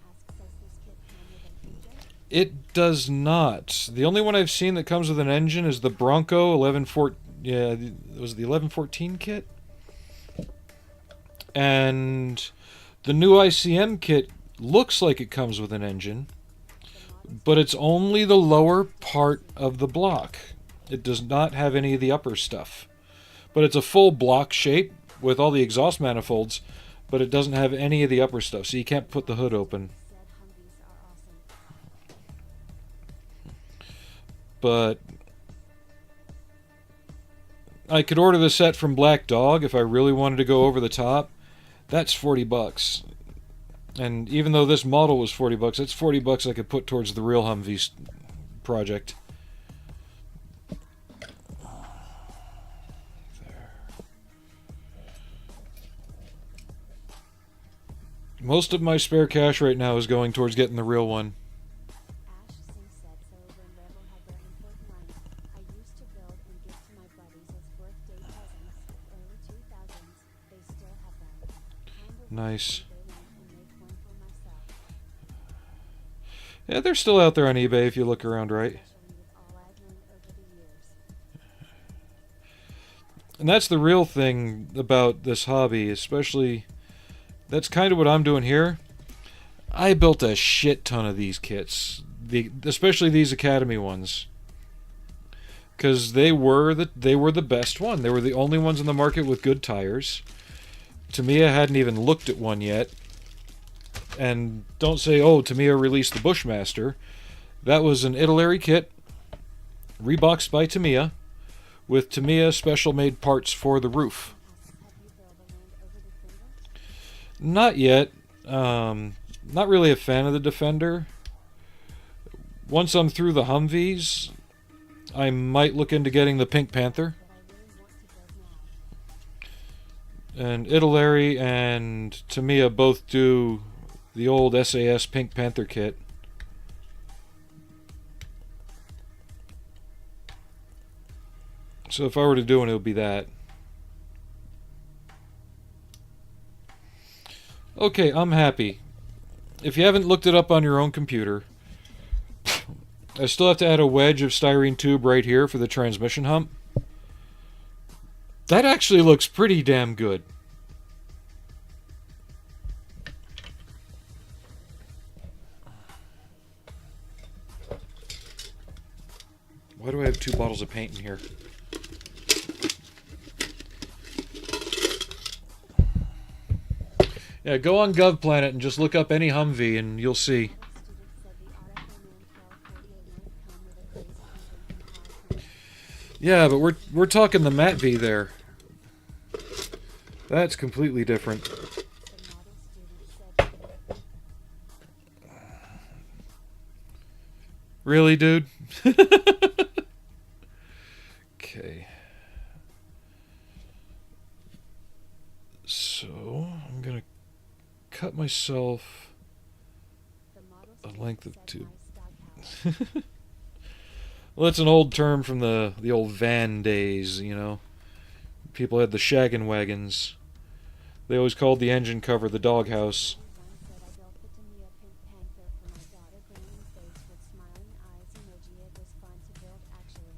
asks, does this kit come with an engine? It does not. The only one I've seen that comes with an engine is the Bronco 1114. Yeah, it was the 1114 kit. And the new ICM kit looks like it comes with an engine, but it's only the lower part of the block. It does not have any of the upper stuff. But it's a full block shape with all the exhaust manifolds, but it doesn't have any of the upper stuff, so you can't put the hood open. Said Humvees are awesome. But I could order the set from Black Dog if I really wanted to go over the top. That's $40. And even though this model was $40, it's $40 I could put towards the real Humvee project. There. Most of my spare cash right now is going towards getting the real one. Ash Singh said, so when Rebel had their import line, I used to build and give to my buddies as birthday presents, early 2000s, they still have them. Kind of Nice. wish they went and make one for myself, Yeah, they're still out there on eBay if you look around right. especially with all I've learned over the years. And that's the real thing about this hobby, especially, that's kind of what I'm doing here. I built a shit ton of these kits, especially these Academy ones, because they were the best one. They were the only ones in the market with good tires. Tamiya hadn't even looked at one yet. And don't say, oh, Tamiya released the Bushmaster. That was an Italy kit, reboxed by Tamiya, with Tamiya special-made parts for the roof. Have you built a Land Over Defender? Not yet. Not really a fan of the Defender. Once I'm through the Humvees, I might look into getting the Pink Panther. But I really want to build now. And Italy and Tamiya both do the old SAS Pink Panther kit. So if I were to do one, it would be that. Okay, I'm happy. If you haven't looked it up on your own computer, I still have to add a wedge of styrene tube right here for the transmission hump. That actually looks pretty damn good. Why do I have 2 bottles of paint in here? Yeah, go on GovPlanet and just look up any Humvee and you'll see. Student said the Article Man 1248 might come with a base engine and powertrain. Yeah, but we're talking the Mat V there. That's completely different. The model student said, Really, dude? Okay. So, I'm gonna cut myself the model a student length of said, tube. nice doghouse. Well, that's an old term from the old van days, you know. People had the shaggin' wagons. They always called the engine cover the doghouse. One said, I built the Tamiya Pink Panther for my daughter, grinning face with smiling eyes emoji. It was fun to build, actually.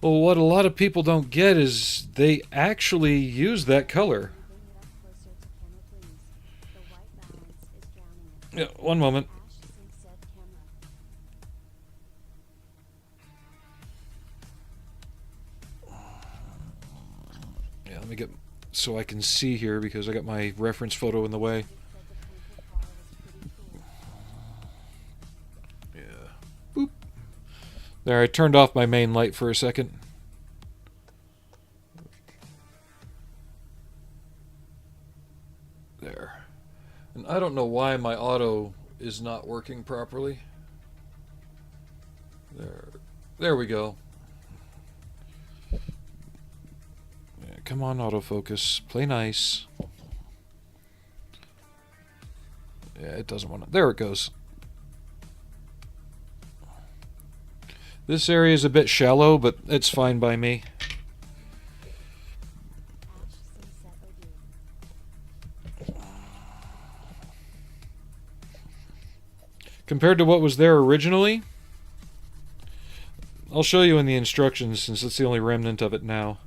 Well, what a lot of people don't get is they actually use that color. Bring it up closer to camera, please. The white balance is drowning it. Yeah, one moment. Ash Singh said, camera. me get so I can see here because I got my reference photo in the way. Yeah. Boop. There, I turned off my main light for a second. There. And I don't know why my auto is not working properly. There we go. Yeah, come on, autofocus. Play nice. Yeah, it doesn't want to. There it goes. This area is a bit shallow, but it's fine by me. Compared to what was there originally, I'll show you in the instructions since it's the only remnant of it now.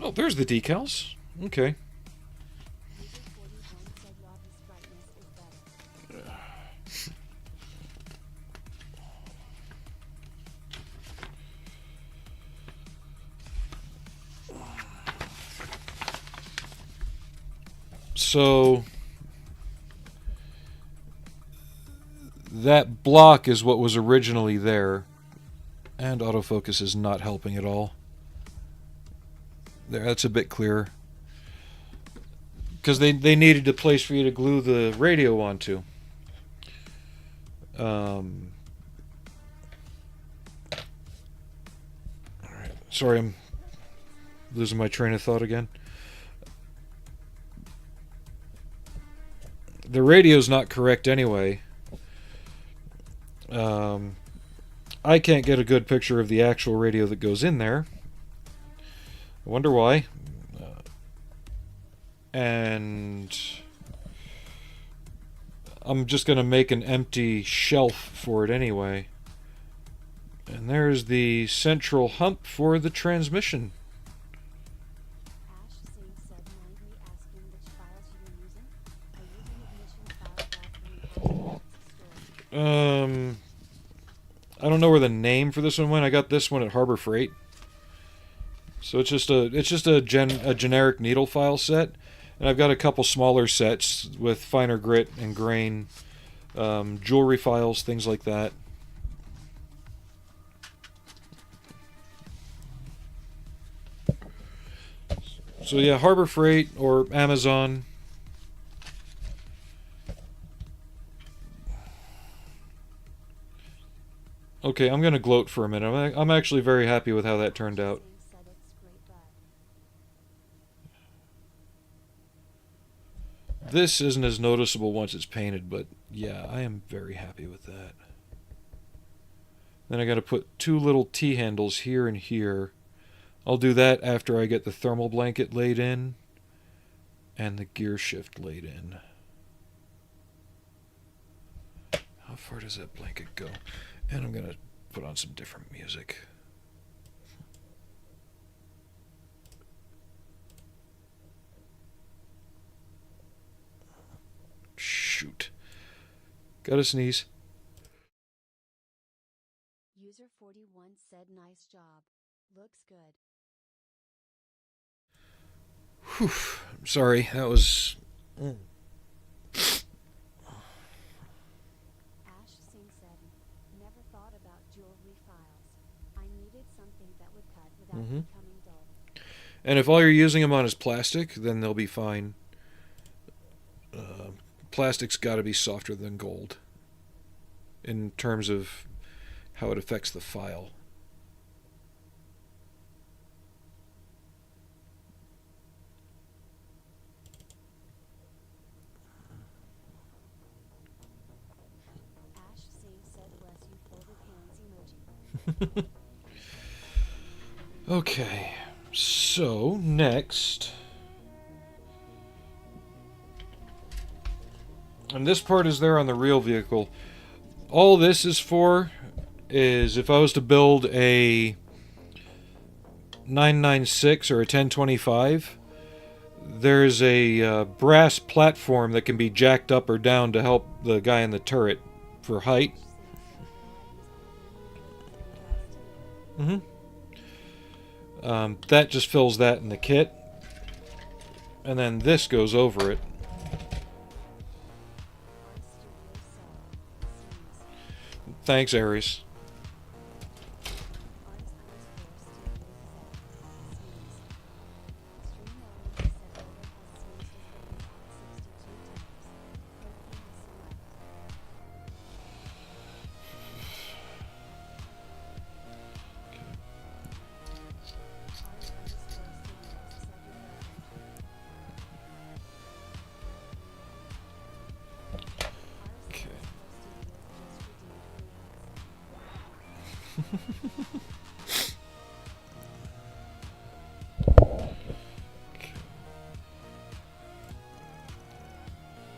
Oh, there's the decals. Okay. So that block is what was originally there, and autofocus is not helping at all. There, that's a bit clearer. Because they needed a place for you to glue the radio onto. Alright. Sorry, I'm losing my train of thought again. The radio's not correct anyway. I can't get a good picture of the actual radio that goes in there. I wonder why. And I'm just going to make an empty shelf for it anyway. And there's the central hump for the transmission. I don't know where the name for this one went. I got this one at Harbor Freight. So it's just a generic needle file set, and I've got a couple smaller sets with finer grit and grain, jewelry files, things like that. So yeah, Harbor Freight or Amazon. Okay, I'm going to gloat for a minute. I'm actually very happy with how that turned out. This isn't as noticeable once it's painted, but yeah, I am very happy with that. Then I got to put two little T-handles here and here. I'll do that after I get the thermal blanket laid in and the gear shift laid in. How far does that blanket go? And I'm going to put on some different music. Shoot. Gotta sneeze. User 41 said nice job. Looks good. Whew. I'm sorry, that was... Becoming dull. And if all you're using them on is plastic, then they'll be fine. Plastic's got to be softer than gold in terms of how it affects the file. Ash Singh said bless you folded hands emoji. Okay, so next, and this part is there on the real vehicle. All this is for is if I was to build a 996 or a 1025, there's a brass platform that can be jacked up or down to help the guy in the turret for height. Mm-hmm. That just fills that in the kit. And then this goes over it. Thanks, Aries.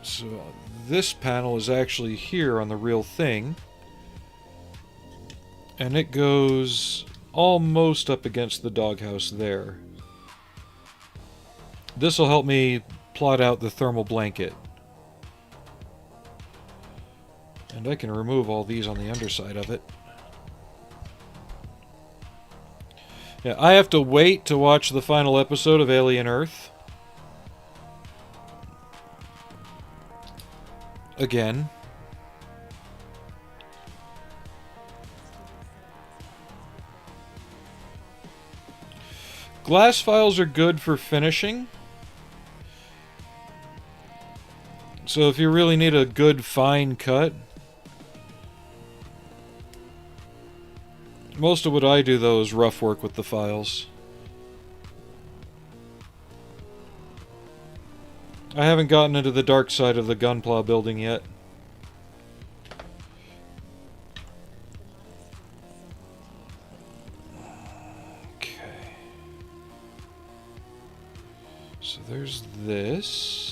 So this panel is actually here on the real thing, and it goes almost up against the doghouse there. This will help me plot out the thermal blanket. And I can remove all these on the underside of it. Yeah, I have to wait to watch the final episode of Alien Earth. Again. Glass files are good for finishing. So if you really need a good fine cut. Most of what I do, though, is rough work with the files. I haven't gotten into the dark side of the Gunpla building yet. Okay. So there's this.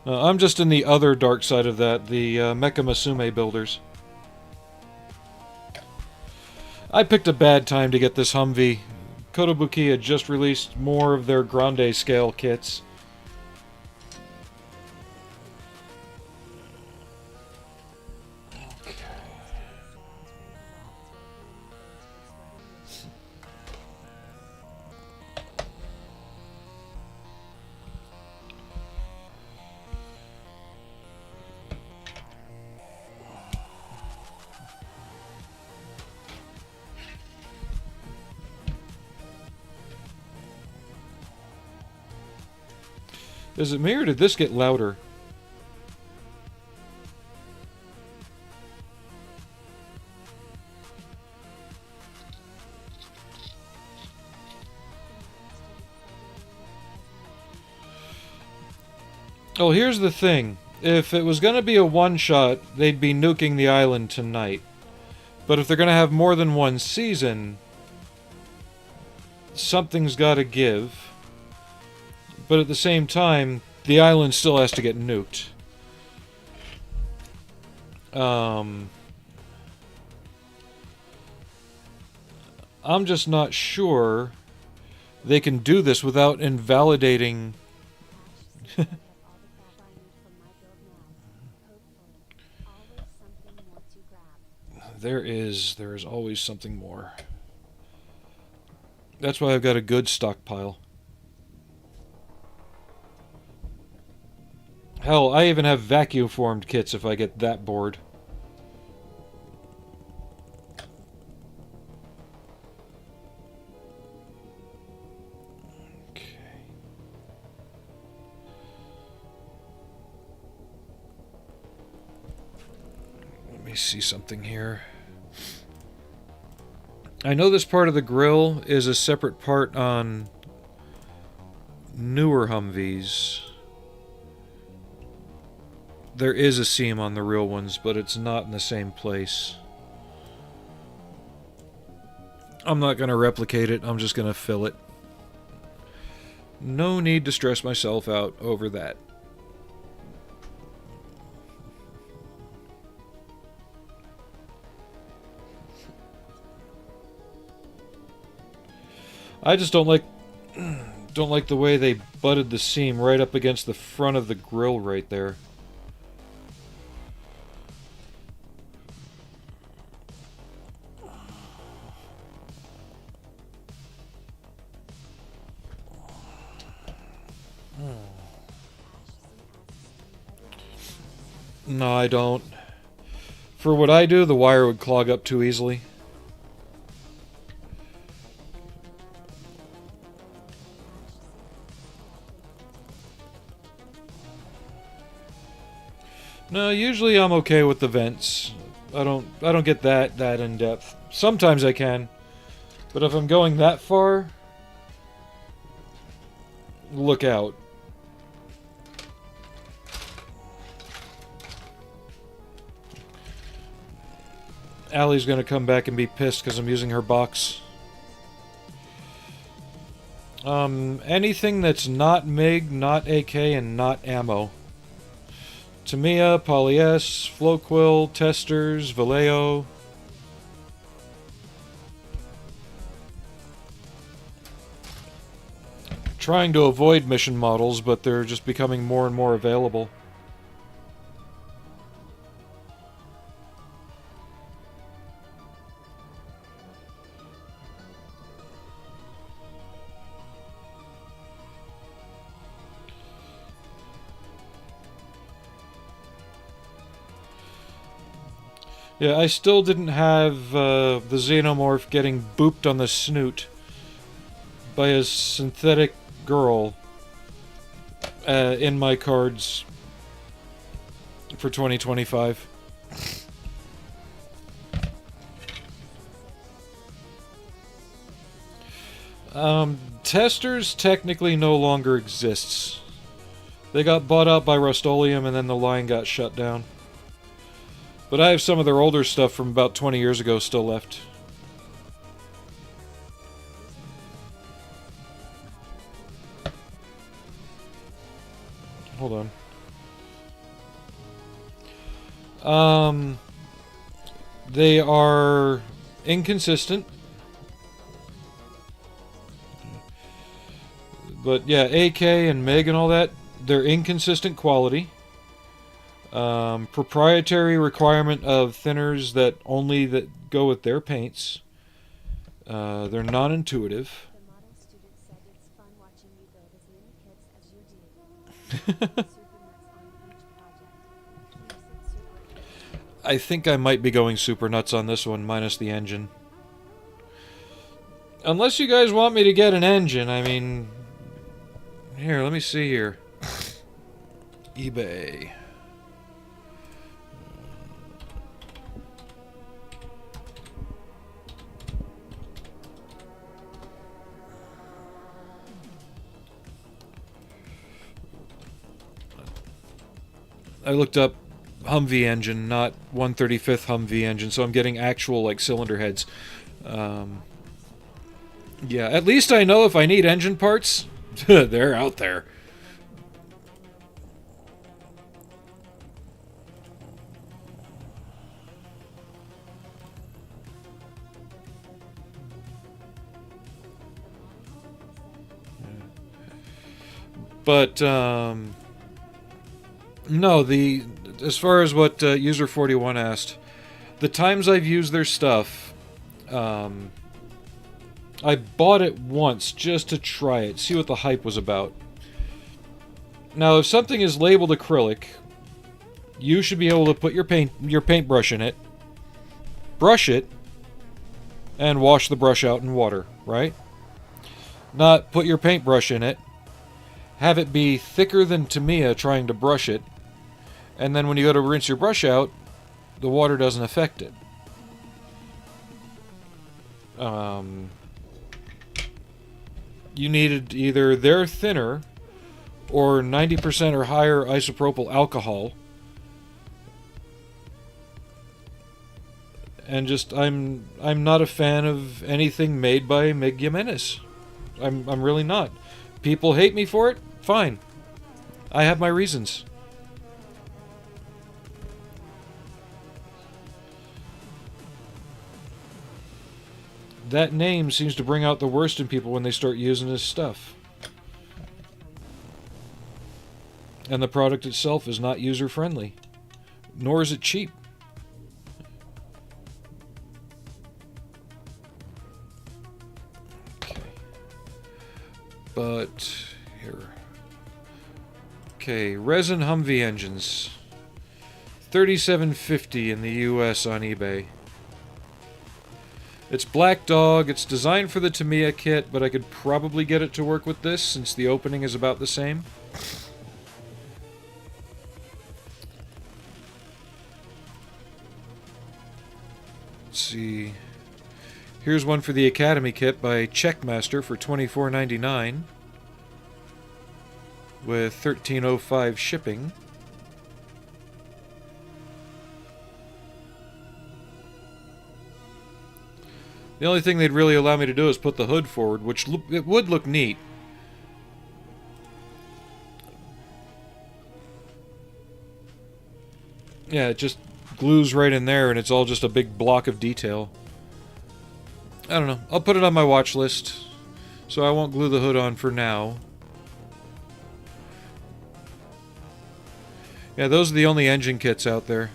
I'm just in the other dark side of that, the Mecha Masume builders. I picked a bad time to get this Hmmwv. Kotobuki had just released more of their grande scale kits. Is it me or did this get louder? Oh, here's the thing. If it was going to be a one-shot, they'd be nuking the island tonight. But if they're going to have more than one season, something's got to give. But at the same time, the island still has to get nuked. I'm just not sure they can do this without invalidating... There is always something more. That's why I've got a good stockpile. Hell, I even have vacuum formed kits if I get that bored. Okay. Let me see something here. I know this part of the grill is a separate part on newer Humvees. There is a seam on the real ones, but it's not in the same place. I'm not going to replicate it, I'm just going to fill it. No need to stress myself out over that. I just don't like the way they butted the seam right up against the front of the grill right there. No, I don't. For what I do, the wire would clog up too easily. No, usually I'm okay with the vents. I don't get that in depth. Sometimes I can. But if I'm going that far, look out. Allie's gonna come back and be pissed because I'm using her box. Anything that's not MiG, not AK, and not ammo. Tamiya, Poly-S, Floquill, Testers, Vallejo. Trying to avoid mission models, but they're just becoming more and more available. Yeah, I still didn't have the Xenomorph getting booped on the snoot by a synthetic girl in my cards for 2025. Testers technically no longer exists. They got bought out by Rust-Oleum and then the line got shut down. But I have some of their older stuff from about 20 years ago still left. Hold on. They are inconsistent. But yeah, AK and MiG and all that, they're inconsistent quality. Proprietary requirement of thinners that only that go with their paints. They're non-intuitive. The model student said it's fun watching you build as many kits as you do. Super nuts on each project. Keeps it super. I think I might be going super nuts on this one, minus the engine. Unless you guys want me to get an engine, I mean... Here, let me see here. eBay. I looked up Hmmwv engine, not 1/35 Hmmwv engine, so I'm getting actual like cylinder heads. Yeah, at least I know if I need engine parts, they're out there. But no, as far as what user 41 asked, the times I've used their stuff, I bought it once just to try it, see what the hype was about. Now, if something is labeled acrylic, you should be able to put your paintbrush in it, brush it, and wash the brush out in water, right? Not put your paintbrush in it, have it be thicker than Tamiya trying to brush it, and then when you go to rinse your brush out, the water doesn't affect it. You needed either their thinner or 90% or higher isopropyl alcohol. And just I'm not a fan of anything made by Mig Jimenez. I'm really not. People hate me for it. Fine. I have my reasons. that name seems to bring out the worst in people when they start using his stuff. And the product itself is not user-friendly. Nor is it cheap. Okay. But, here. Okay, resin Hmmwv engines. $37.50 in the US on eBay. It's Black Dog. It's designed for the Tamiya kit, but I could probably get it to work with this since the opening is about the same. Let's see. Here's one for the Academy kit by Checkmaster for $24.99 with $13.05 shipping. The only thing they'd really allow me to do is put the hood forward, which it would look neat. Yeah, it just glues right in there and it's all just a big block of detail. I don't know. I'll put it on my watch list, so I won't glue the hood on for now. Yeah, those are the only engine kits out there.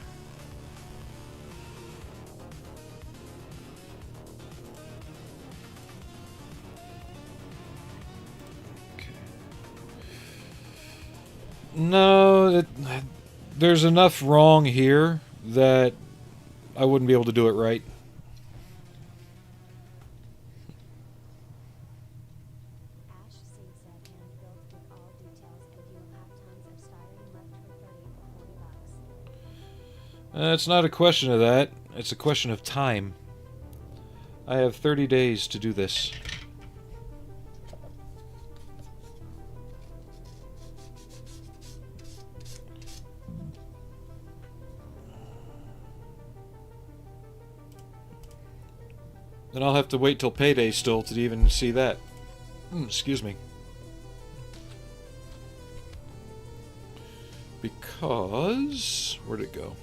No, there's enough wrong here that I wouldn't be able to do it right. Ash sinks at hand built with all details, and you'll have tons of styling left for 30 or 40 bucks. It's not a question of that. It's a question of time. I have 30 days to do this. Then I'll have to wait till payday still to even see that. Excuse me. Because... where'd it go?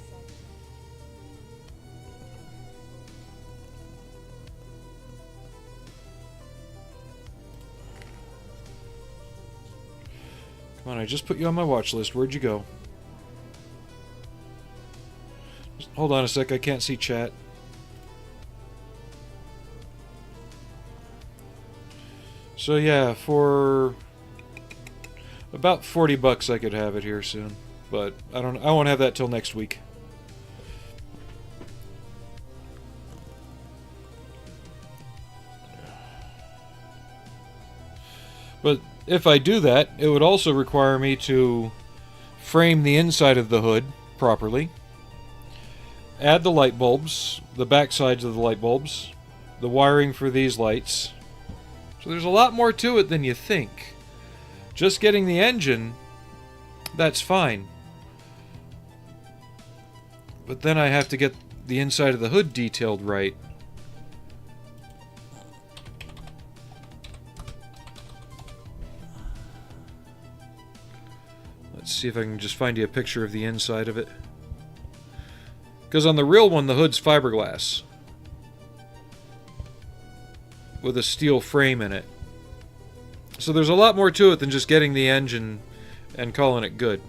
Come on, I just put you on my watch list. Where'd you go? Just hold on a sec, I can't see chat. So yeah, for about 40 bucks I could have it here soon, but I won't have that till next week. But if I do that, it would also require me to frame the inside of the hood properly, add the light bulbs, the back sides of the light bulbs, the wiring for these lights. So there's a lot more to it than you think. Just getting the engine, that's fine. But then I have to get the inside of the hood detailed right. Let's see if I can just find you a picture of the inside of it. Because on the real one, the hood's fiberglass with a steel frame in it. So there's a lot more to it than just getting the engine and calling it good.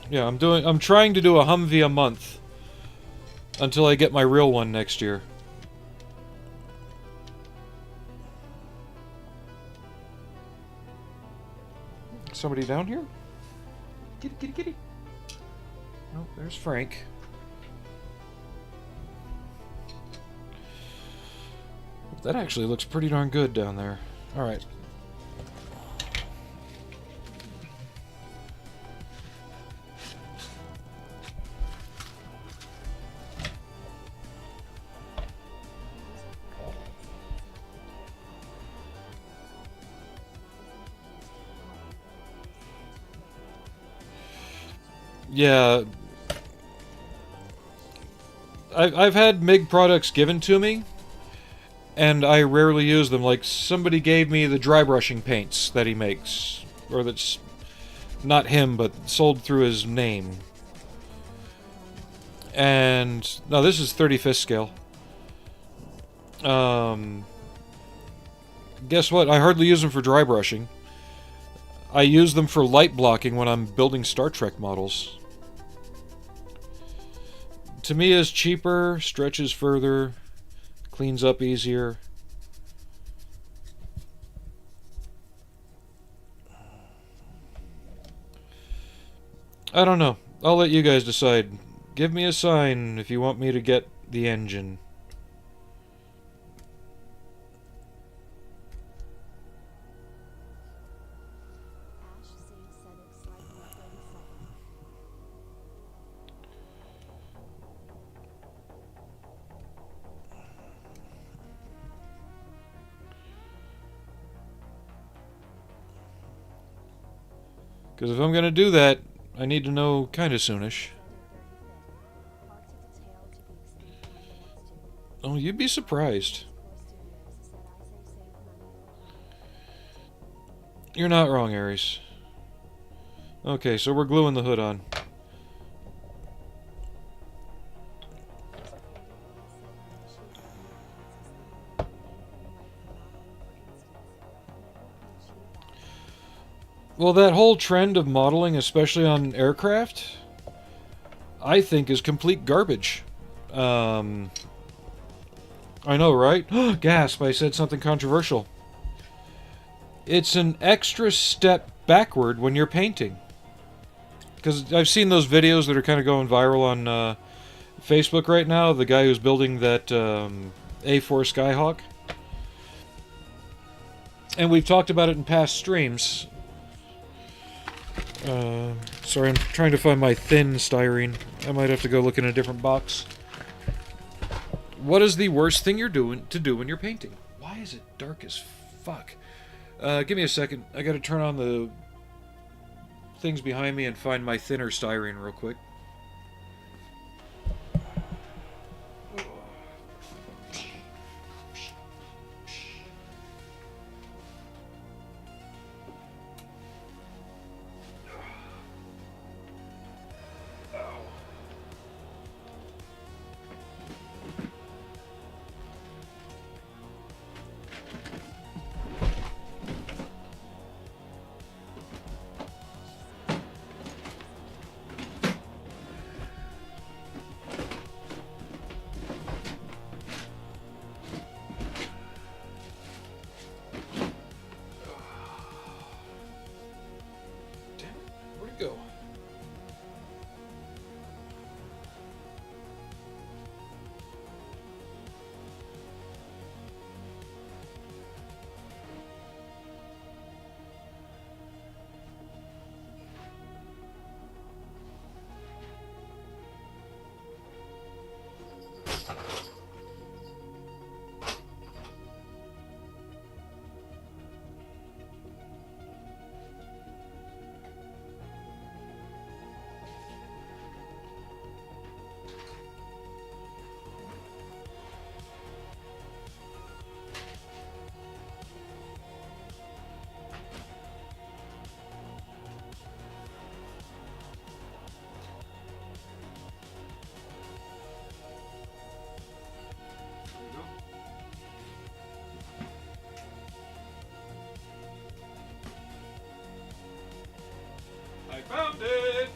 Yeah, I'm trying to do a Hmmwv a month until I get my real one next year. Somebody down here? Kitty, kitty, kitty. Oh, there's Frank. That actually looks pretty darn good down there. Alright. Yeah, I've had MIG products given to me, and I rarely use them. Like, somebody gave me the dry brushing paints that he makes, or Not him, but sold through his name. And no, this is 35th scale. Guess what? I hardly use them for dry brushing. I use them for light blocking when I'm building Star Trek models. Tamiya is cheaper, stretches further, cleans up easier. I don't know. I'll let you guys decide. Give me a sign if you want me to get the engine. Ash Singh said it's like 137. Because if I'm going to do that, I need to know kind of soonish. Hard to detail to the extent one wants to. Oh, you'd be surprised. Core Studios said I say save money or You're not wrong, Aries. Okay, so we're gluing the hood on. Well, that whole trend of modeling, especially on aircraft, I think is complete garbage. I know, right? Gasp, I said something controversial. It's an extra step backward when you're painting. Because I've seen those videos that are kind of going viral on Facebook right now. The guy who's building that A4 Skyhawk. And we've talked about it in past streams. Sorry, I'm trying to find my thin styrene. I might have to go look in a different box. What is the worst thing you're doing to do when you're painting? Why is it dark as fuck? Give me a second. I gotta turn on the things behind me and find my thinner styrene real quick. Go. I found it!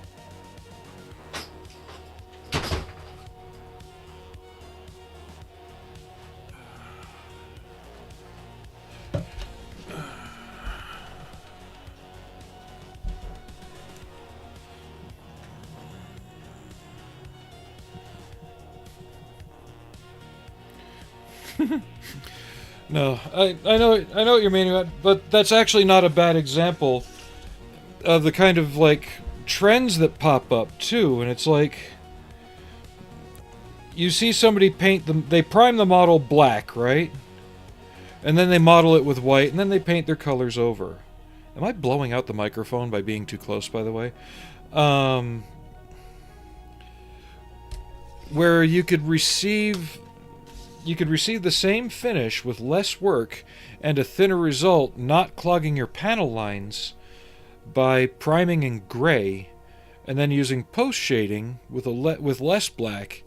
No, I know what you're meaning, but that's actually not a bad example of the kind of like trends that pop up too. And it's like you see somebody paint them, they prime the model black, right? And then they model it with white, and then they paint their colors over. Am I blowing out the microphone by being too close, by the way? Where you could receive the same finish with less work and a thinner result, not clogging your panel lines, by priming in gray and then using post shading with with less black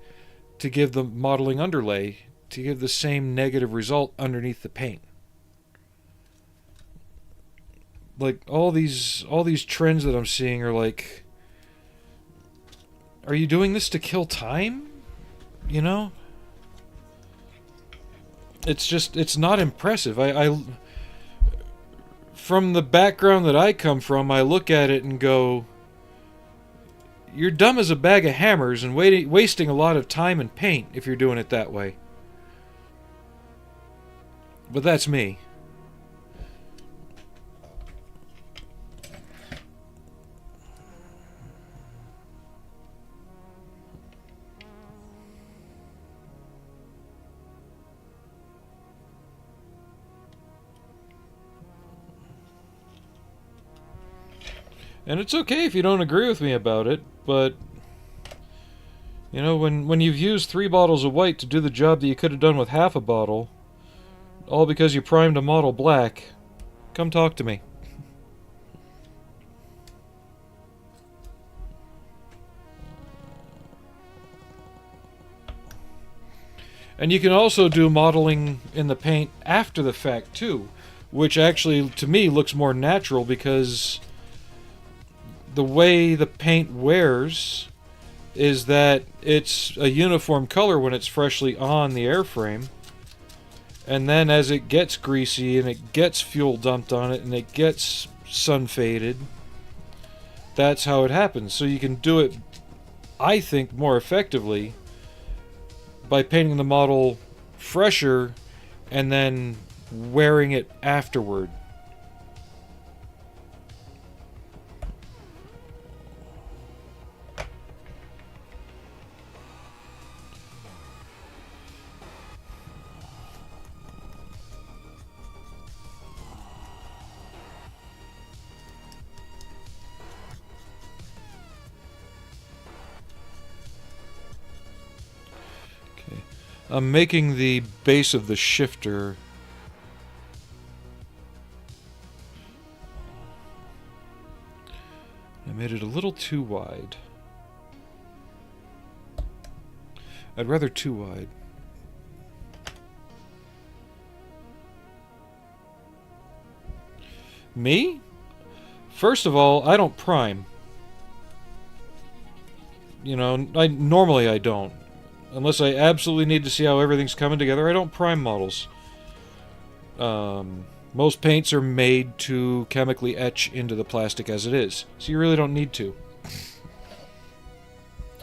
to give the modeling underlay to give the same negative result underneath the paint. Like all these trends that I'm seeing are like, are you doing this to kill time? You know? It's not impressive. I from the background that I come from, I look at it and go, you're dumb as a bag of hammers and wasting a lot of time and paint if you're doing it that way. But that's me. And it's okay if you don't agree with me about it, but you know, when you've used 3 bottles of white to do the job that you could have done with half a bottle, all because you primed a model black, come talk to me. And you can also do modeling in the paint after the fact too, which actually to me looks more natural because the way the paint wears is that it's a uniform color when it's freshly on the airframe, and then as it gets greasy and it gets fuel dumped on it and it gets sun faded, that's how it happens. So you can do it, I think, more effectively by painting the model fresher and then wearing it afterward. I'm making the base of the shifter I made it a little too wide. I'd rather too wide. Me? First of all, I don't prime. You know, normally I don't. Unless I absolutely need to see how everything's coming together, I don't prime models. Most paints are made to chemically etch into the plastic as it is, so you really don't need to.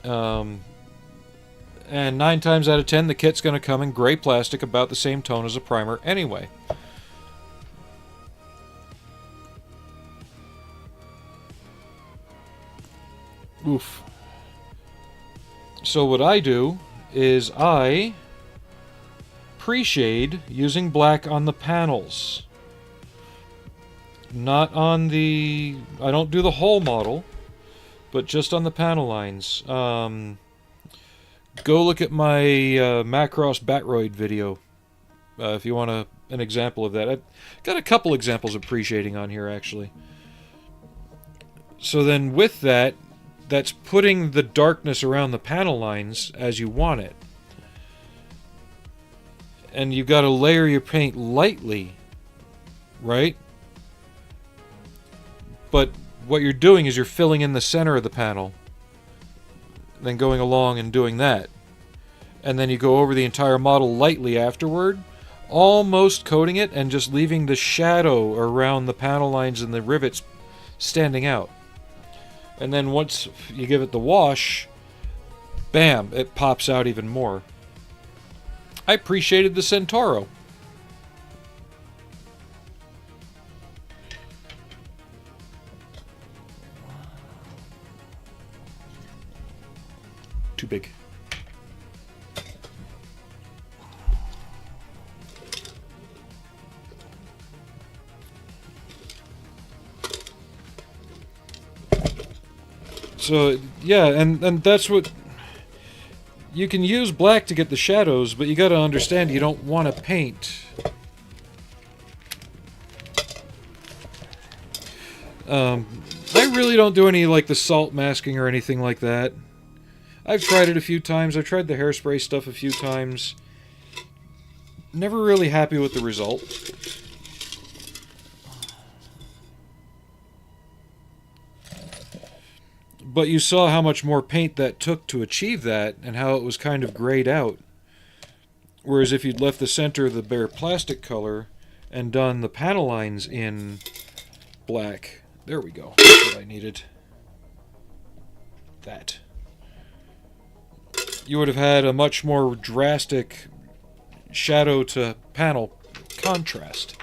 And 9 times out of 10, the kit's going to come in gray plastic about the same tone as a primer anyway. Oof. So what I do is I pre-shade using black on the panels. Not on the... I don't do the whole model, but just on the panel lines. Go look at my Macross Batroid video if you want an example of that. I've got a couple examples of pre-shading on here, actually. So then with that, that's putting the darkness around the panel lines as you want it. And you've got to layer your paint lightly, right? But what you're doing is you're filling in the center of the panel, then going along and doing that. And then you go over the entire model lightly afterward, almost coating it and just leaving the shadow around the panel lines and the rivets standing out. And then once you give it the wash, bam, it pops out even more. I appreciated the Centauro. Too big. So, yeah, and that's what... You can use black to get the shadows, but you gotta understand you don't want to paint. I really don't do any like the salt masking or anything like that. I've tried it a few times. I've tried the hairspray stuff a few times. Never really happy with the result. But you saw how much more paint that took to achieve that, and how it was kind of grayed out. Whereas if you'd left the center the bare plastic color and done the panel lines in black, there we go, that's what I needed. That. You would have had a much more drastic shadow to panel contrast.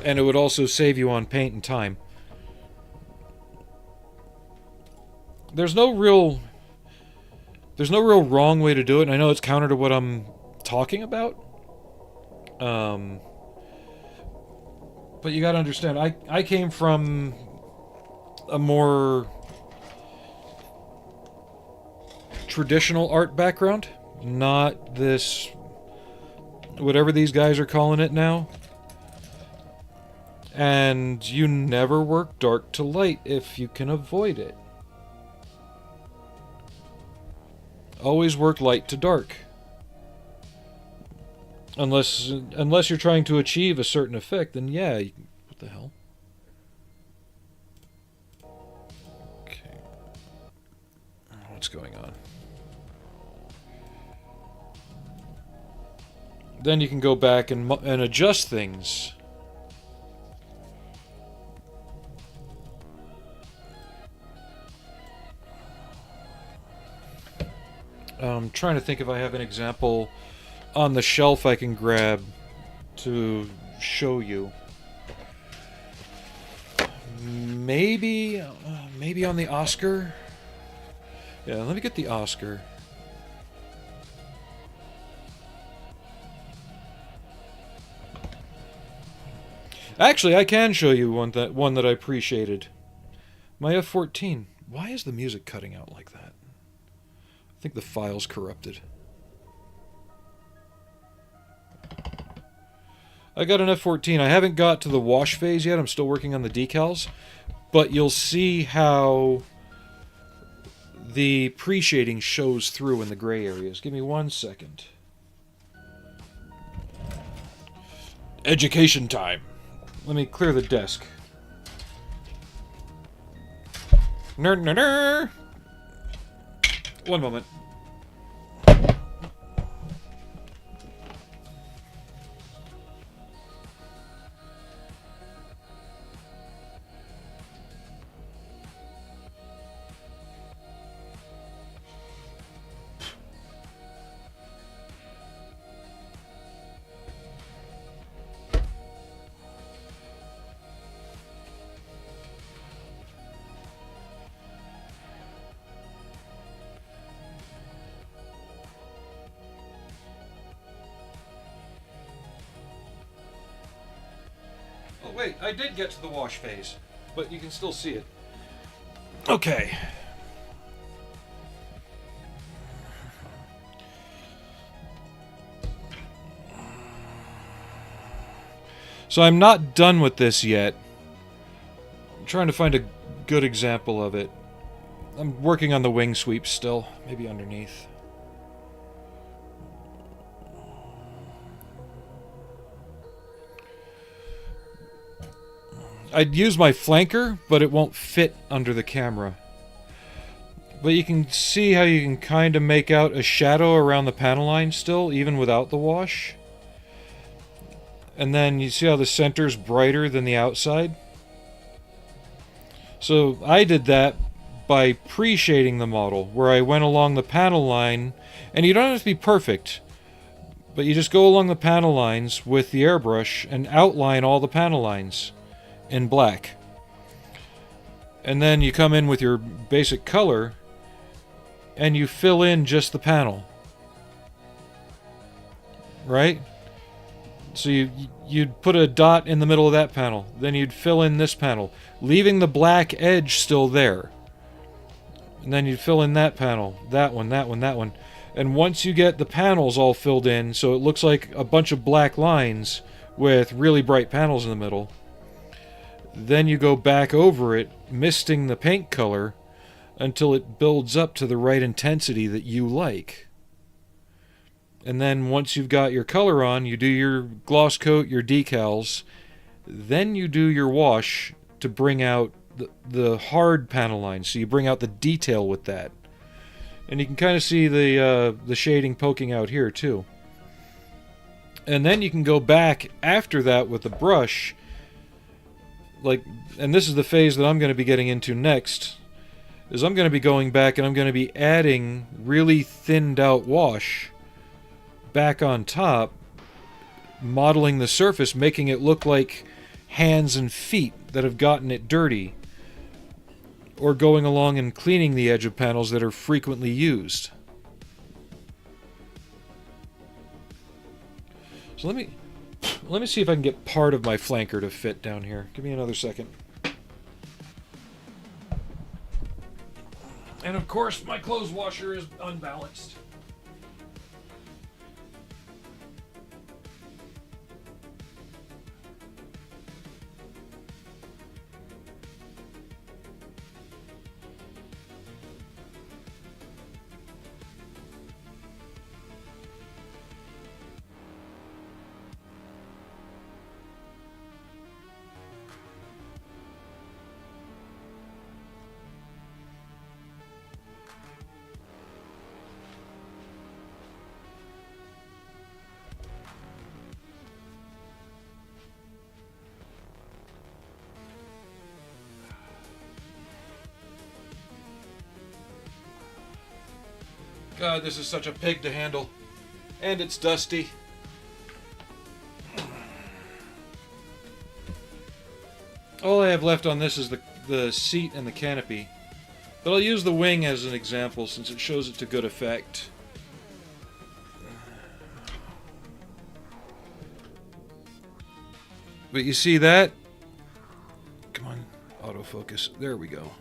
And it would also save you on paint and time. There's no real wrong way to do it, and I know it's counter to what I'm talking about. But you gotta understand, I came from a more traditional art background, not this, whatever these guys are calling it now. And you never work dark to light if you can avoid it. Always work light to dark. Unless you're trying to achieve a certain effect, then yeah, what the hell? Okay. What's going on? Then you can go back and adjust things. I'm trying to think if I have an example on the shelf I can grab to show you. Maybe on the Oscar? Yeah, let me get the Oscar. Actually, I can show you one that I appreciated. My F-14. Why is the music cutting out like that? I think the file's corrupted. I got an F-14. I haven't got to the wash phase yet. I'm still working on the decals. But you'll see how the pre-shading shows through in the gray areas. Give me 1 second. Education time. Let me clear the desk. One moment. Wait, I did get to the wash phase, but you can still see it. Okay. So I'm not done with this yet. I'm trying to find a good example of it. I'm working on the wing sweep still, maybe underneath. I'd use my flanker, but it won't fit under the camera. But you can see how you can kind of make out a shadow around the panel line still, even without the wash. And then you see how the center's brighter than the outside? So I did that by pre-shading the model, where I went along the panel line, and you don't have to be perfect, but you just go along the panel lines with the airbrush and outline all the panel lines in black. And then you come in with your basic color and you fill in just the panel. Right? So you'd put a dot in the middle of that panel, then you'd fill in this panel, leaving the black edge still there. And then you'd fill in that panel, that one, that one, that one. And once you get the panels all filled in, so it looks like a bunch of black lines with really bright panels in the middle. Then you go back over it, misting the paint color until it builds up to the right intensity that you like. And then once you've got your color on, you do your gloss coat, your decals, then you do your wash to bring out the hard panel line. So you bring out the detail with that. And you can kind of see the shading poking out here too. And then you can go back after that with a brush, and this is the phase that I'm going to be getting into next, is I'm going to be going back and I'm going to be adding really thinned out wash back on top, modeling the surface, making it look like hands and feet that have gotten it dirty, or going along and cleaning the edge of panels that are frequently used. So let me see if I can get part of my flanker to fit down here. Give me another second. And of course, my clothes washer is unbalanced. God, this is such a pig to handle. And it's dusty. All I have left on this is the seat and the canopy. But I'll use the wing as an example since it shows it to good effect. But you see that? Come on, autofocus. There we go.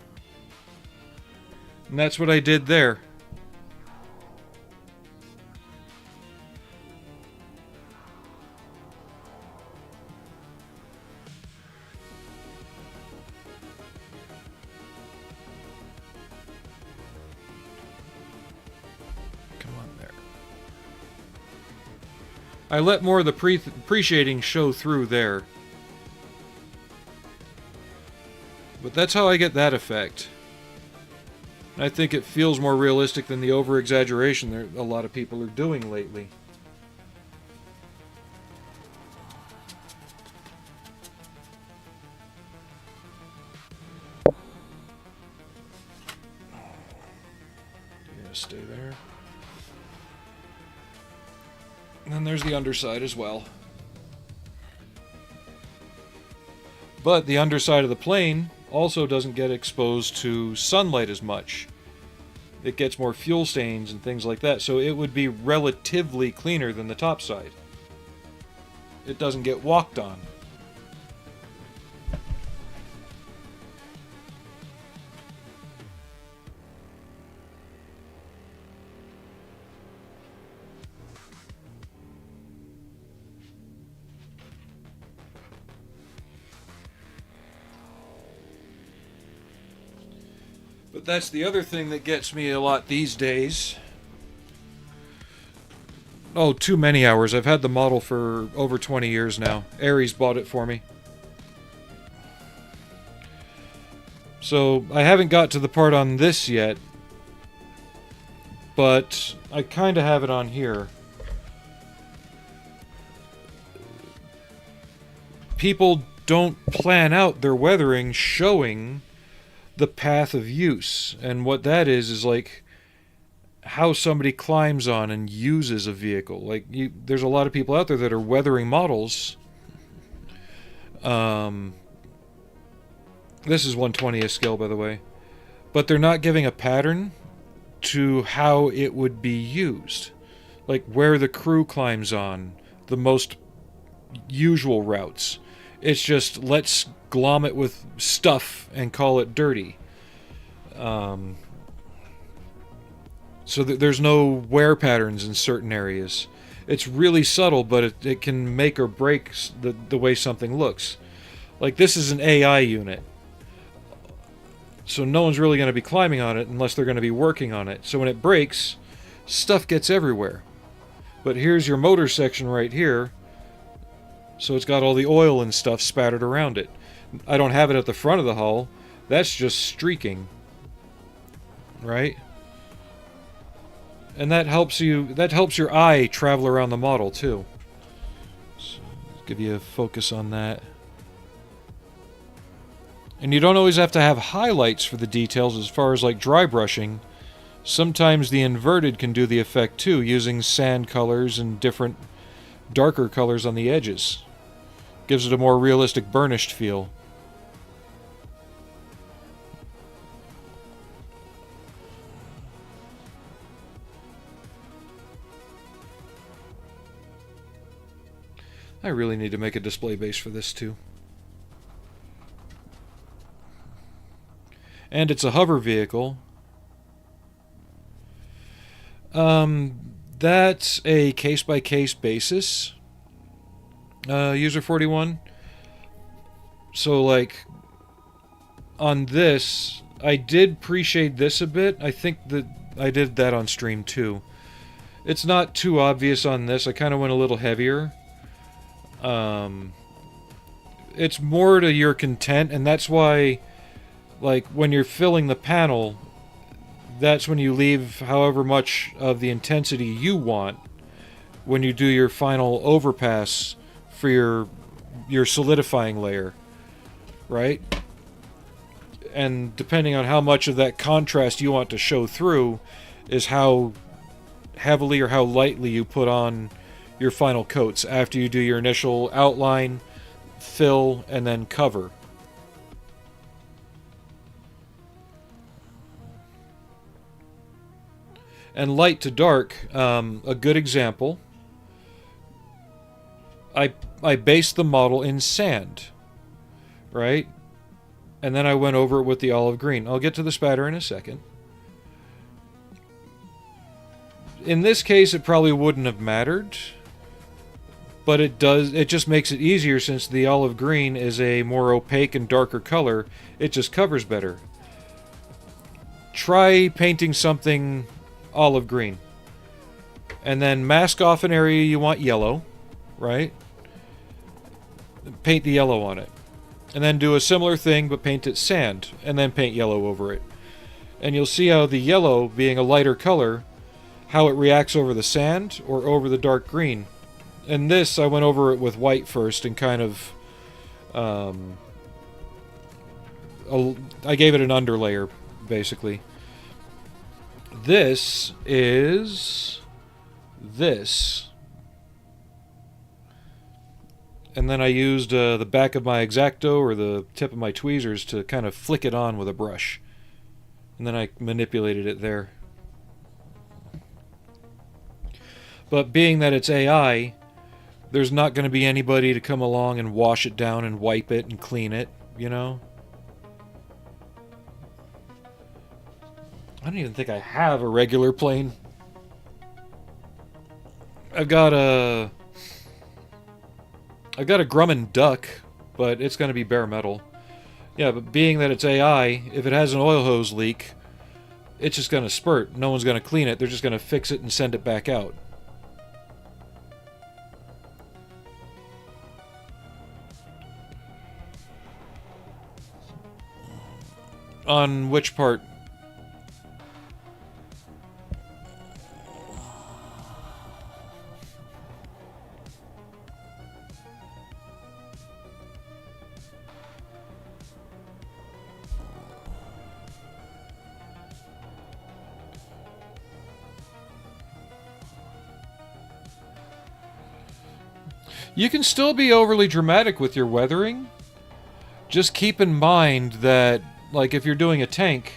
And that's what I did there. I let more of the pre-shading show through there. But that's how I get that effect. I think it feels more realistic than the over-exaggeration that a lot of people are doing lately. Yeah, stay there. And then there's the underside as well. But the underside of the plane also doesn't get exposed to sunlight as much. It gets more fuel stains and things like that, so it would be relatively cleaner than the top side. It doesn't get walked on. But that's the other thing that gets me a lot these days. Oh, too many hours. I've had the model for over 20 years now. Aries bought it for me. So, I haven't got to the part on this yet. But I kind of have it on here. People don't plan out their weathering showing the path of use, and what that is like how somebody climbs on and uses a vehicle. Like, there's a lot of people out there that are weathering models. This is 1/20th scale, by the way, but they're not giving a pattern to how it would be used, like where the crew climbs on the most usual routes. It's just, let's glom it with stuff and call it dirty. So there's no wear patterns in certain areas. It's really subtle, but it can make or break the way something looks. Like, this is an AI unit, so no one's really going to be climbing on it unless they're going to be working on it. So when it breaks, stuff gets everywhere. But here's your motor section right here, so it's got all the oil and stuff spattered around it. I don't have it at the front of the hull. That's just streaking, right? And that helps your eye travel around the model too. So give you a focus on that. And you don't always have to have highlights for the details as far as like dry brushing. Sometimes the inverted can do the effect too, using sand colors and different darker colors on the edges. Gives it a more realistic burnished feel. I really need to make a display base for this too. And it's a hover vehicle. That's a case-by-case basis. User 41. So, like, on this, I did pre-shade this a bit. I think that I did that on stream too. It's not too obvious on this. I kind of went a little heavier. It's more to your content, and that's why, like, when you're filling the panel, that's when you leave however much of the intensity you want when you do your final overpass for your solidifying layer, right? And depending on how much of that contrast you want to show through is how heavily or how lightly you put on your final coats after you do your initial outline, fill, and then cover. And light to dark, a good example, I based the model in sand, right? And then I went over it with the olive green. I'll get to the spatter in a second. In this case, it probably wouldn't have mattered, but it just makes it easier since the olive green is a more opaque and darker color. It just covers better. Try painting something olive green, and then mask off an area you want yellow, right? Paint the yellow on it, and then do a similar thing but paint it sand, and then paint yellow over it. And you'll see how the yellow, being a lighter color, how it reacts over the sand or over the dark green. And this, I went over it with white first and kind of I gave it an underlayer, basically. This is this. And then I used the back of my X-Acto or the tip of my tweezers to kind of flick it on with a brush. And then I manipulated it there. But being that it's AI, there's not going to be anybody to come along and wash it down and wipe it and clean it, you know? I don't even think I have a regular plane. I've got a Grumman duck, but it's going to be bare metal. Yeah, but being that it's AI, if it has an oil hose leak, it's just going to spurt. No one's going to clean it. They're just going to fix it and send it back out. On which part? You can still be overly dramatic with your weathering. Just keep in mind that, like, if you're doing a tank,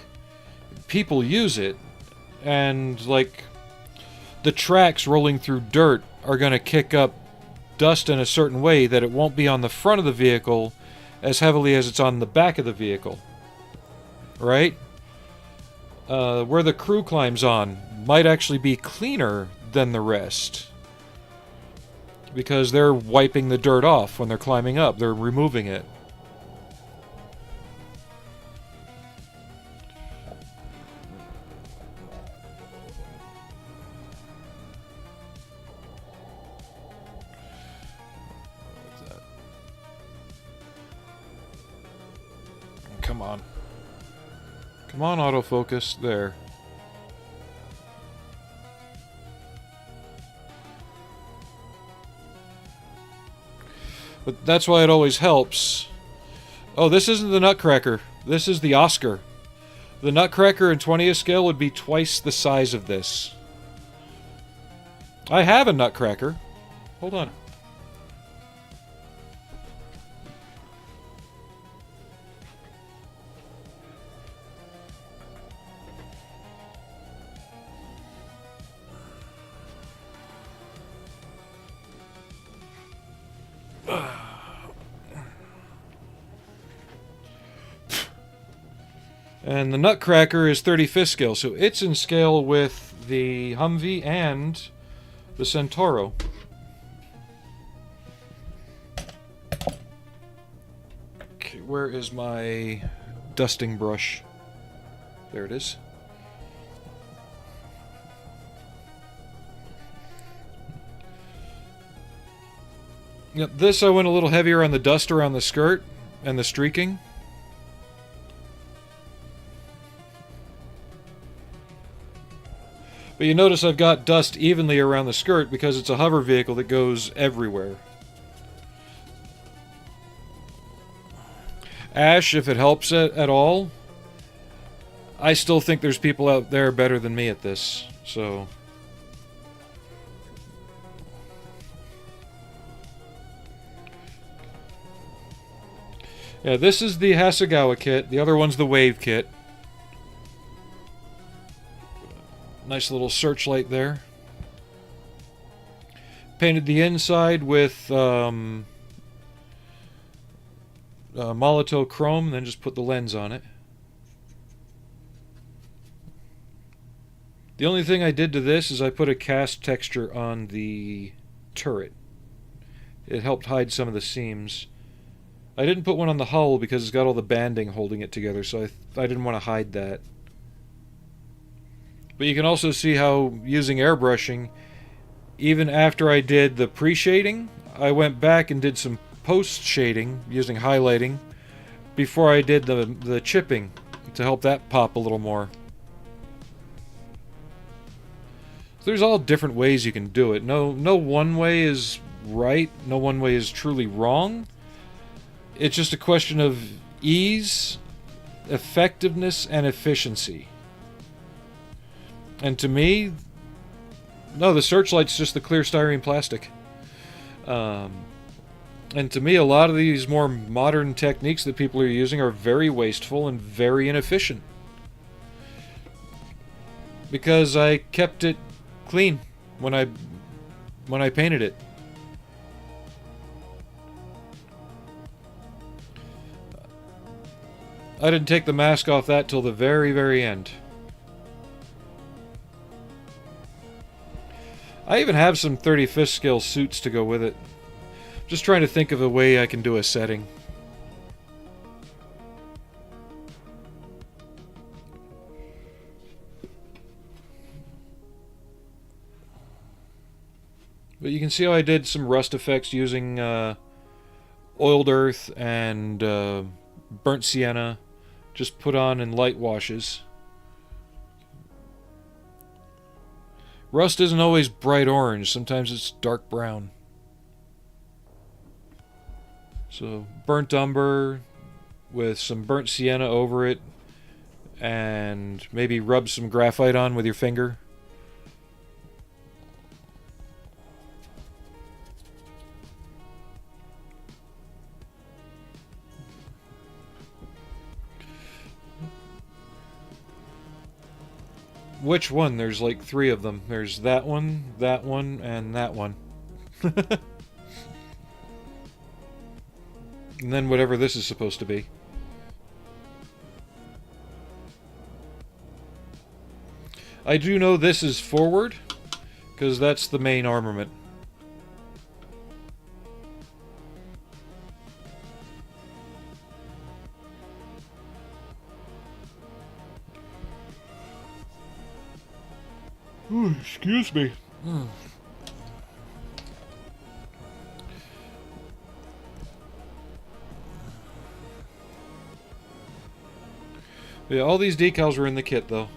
people use it, and, like, the tracks rolling through dirt are going to kick up dust in a certain way that it won't be on the front of the vehicle as heavily as it's on the back of the vehicle. Right? Where the crew climbs on might actually be cleaner than the rest. because they're wiping the dirt off when they're climbing up. They're removing it. Come on. Come on, autofocus. There. But that's why it always helps. Oh, this isn't the Nutcracker. This is the Oscar. The Nutcracker in 20th scale would be twice the size of this. I have a Nutcracker. Hold on. And the Nutcracker is 35th scale, so it's in scale with the Humvee and the Centauro. Okay, where is my dusting brush? There it is. Yep, this I went a little heavier on the dust around the skirt and the streaking. But you notice I've got dust evenly around the skirt because it's a hover vehicle that goes everywhere. Ash, if it helps it at all, I still think there's people out there better than me at this, so... Yeah, this is the Hasegawa kit, the other one's the Wave kit. Nice little searchlight there. Painted the inside with Molotov chrome, then just put the lens on it. The only thing I did to this is I put a cast texture on the turret. It helped hide some of the seams. I didn't put one on the hull because it's got all the banding holding it together, so I didn't want to hide that. But you can also see how, using airbrushing, even after I did the pre-shading, I went back and did some post-shading, using highlighting, before I did the chipping, to help that pop a little more. So there's all different ways you can do it. No one way is right, no one way is truly wrong. It's just a question of ease, effectiveness, and efficiency. And to me, no, the searchlight's just the clear styrene plastic. And to me, a lot of these more modern techniques that people are using are very wasteful and very inefficient. Because I kept it clean when I painted it. I didn't take the mask off that till the very, very end. I even have some 35th scale suits to go with it. Just trying to think of a way I can do a setting. But you can see how I did some rust effects using oiled earth and burnt sienna, just put on in light washes. Rust isn't always bright orange, sometimes it's dark brown. So burnt umber with some burnt sienna over it, and maybe rub some graphite on with your finger. Which one? There's like 3 of them. There's that one, and that one. And then whatever this is supposed to be. I do know this is forward, because that's the main armament. Excuse me. Yeah, all these decals were in the kit, though.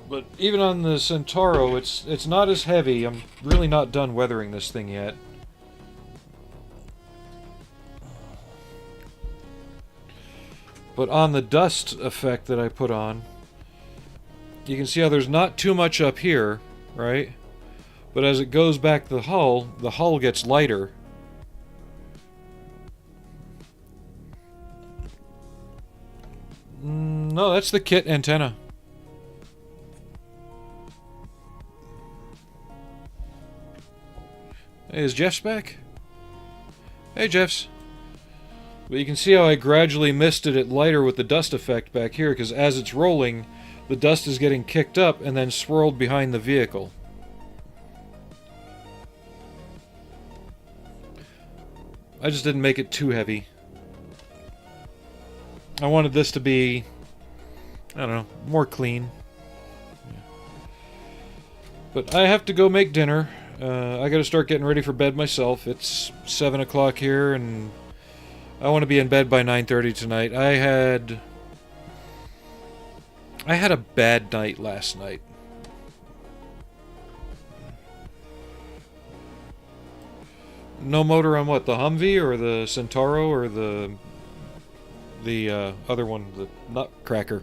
But even on the Centauro, it's not as heavy. I'm really not done weathering this thing yet. But on the dust effect that I put on, you can see how there's not too much up here, right? But as it goes back the hull gets lighter. No, that's the kit antenna. Hey, is Jeff's back? Hey, Jeff's. But you can see how I gradually misted it lighter with the dust effect back here, because as it's rolling, the dust is getting kicked up and then swirled behind the vehicle. I just didn't make it too heavy. I wanted this to be, I don't know, more clean. But I have to go make dinner. I gotta start getting ready for bed myself. It's 7 o'clock here, and I want to be in bed by 9:30 tonight. I had a bad night last night. No motor on what? The Humvee or the Centauro or the other one, the Nutcracker?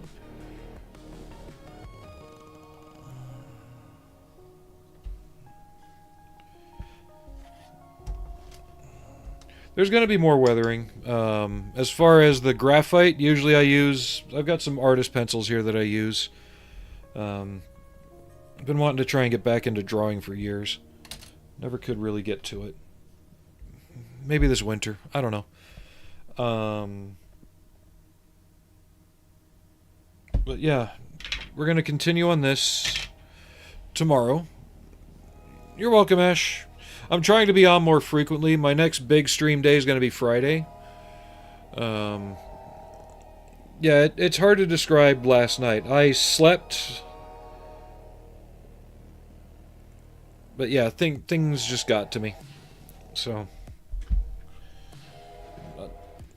There's going to be more weathering. As far as the graphite, usually I've got some artist pencils here that I use. I've been wanting to try and get back into drawing for years. Never could really get to it. Maybe this winter. I don't know. But yeah, we're going to continue on this tomorrow. You're welcome, Ash. I'm trying to be on more frequently. My next big stream day is going to be Friday. Yeah, it's hard to describe last night. I slept... But yeah, things just got to me. So...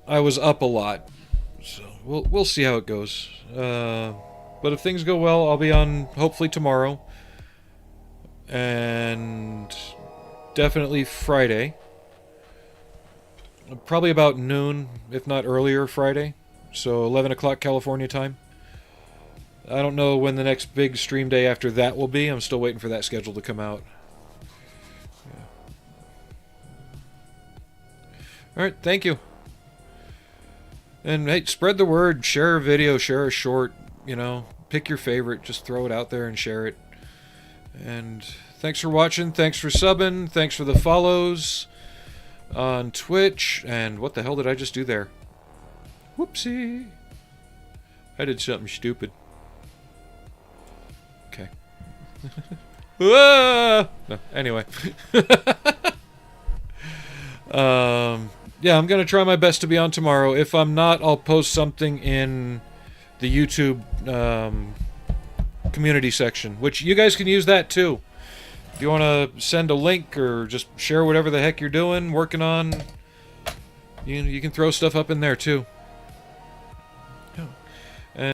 I was up a lot. So we'll see how it goes. But if things go well, I'll be on hopefully tomorrow. And... definitely Friday. Probably about noon, if not earlier Friday. So 11 o'clock California time. I don't know when the next big stream day after that will be. I'm still waiting for that schedule to come out. Yeah. Alright, thank you. And hey, spread the word. Share a video, share a short. You know, pick your favorite. Just throw it out there and share it. And... thanks for watching, thanks for subbing, thanks for the follows on Twitch, and what the hell did I just do there? Whoopsie. I did something stupid. Okay. No, anyway. Yeah, I'm going to try my best to be on tomorrow. If I'm not, I'll post something in the YouTube community section, which you guys can use that too. If you want to send a link or just share whatever the heck you're doing, working on, you can throw stuff up in there too.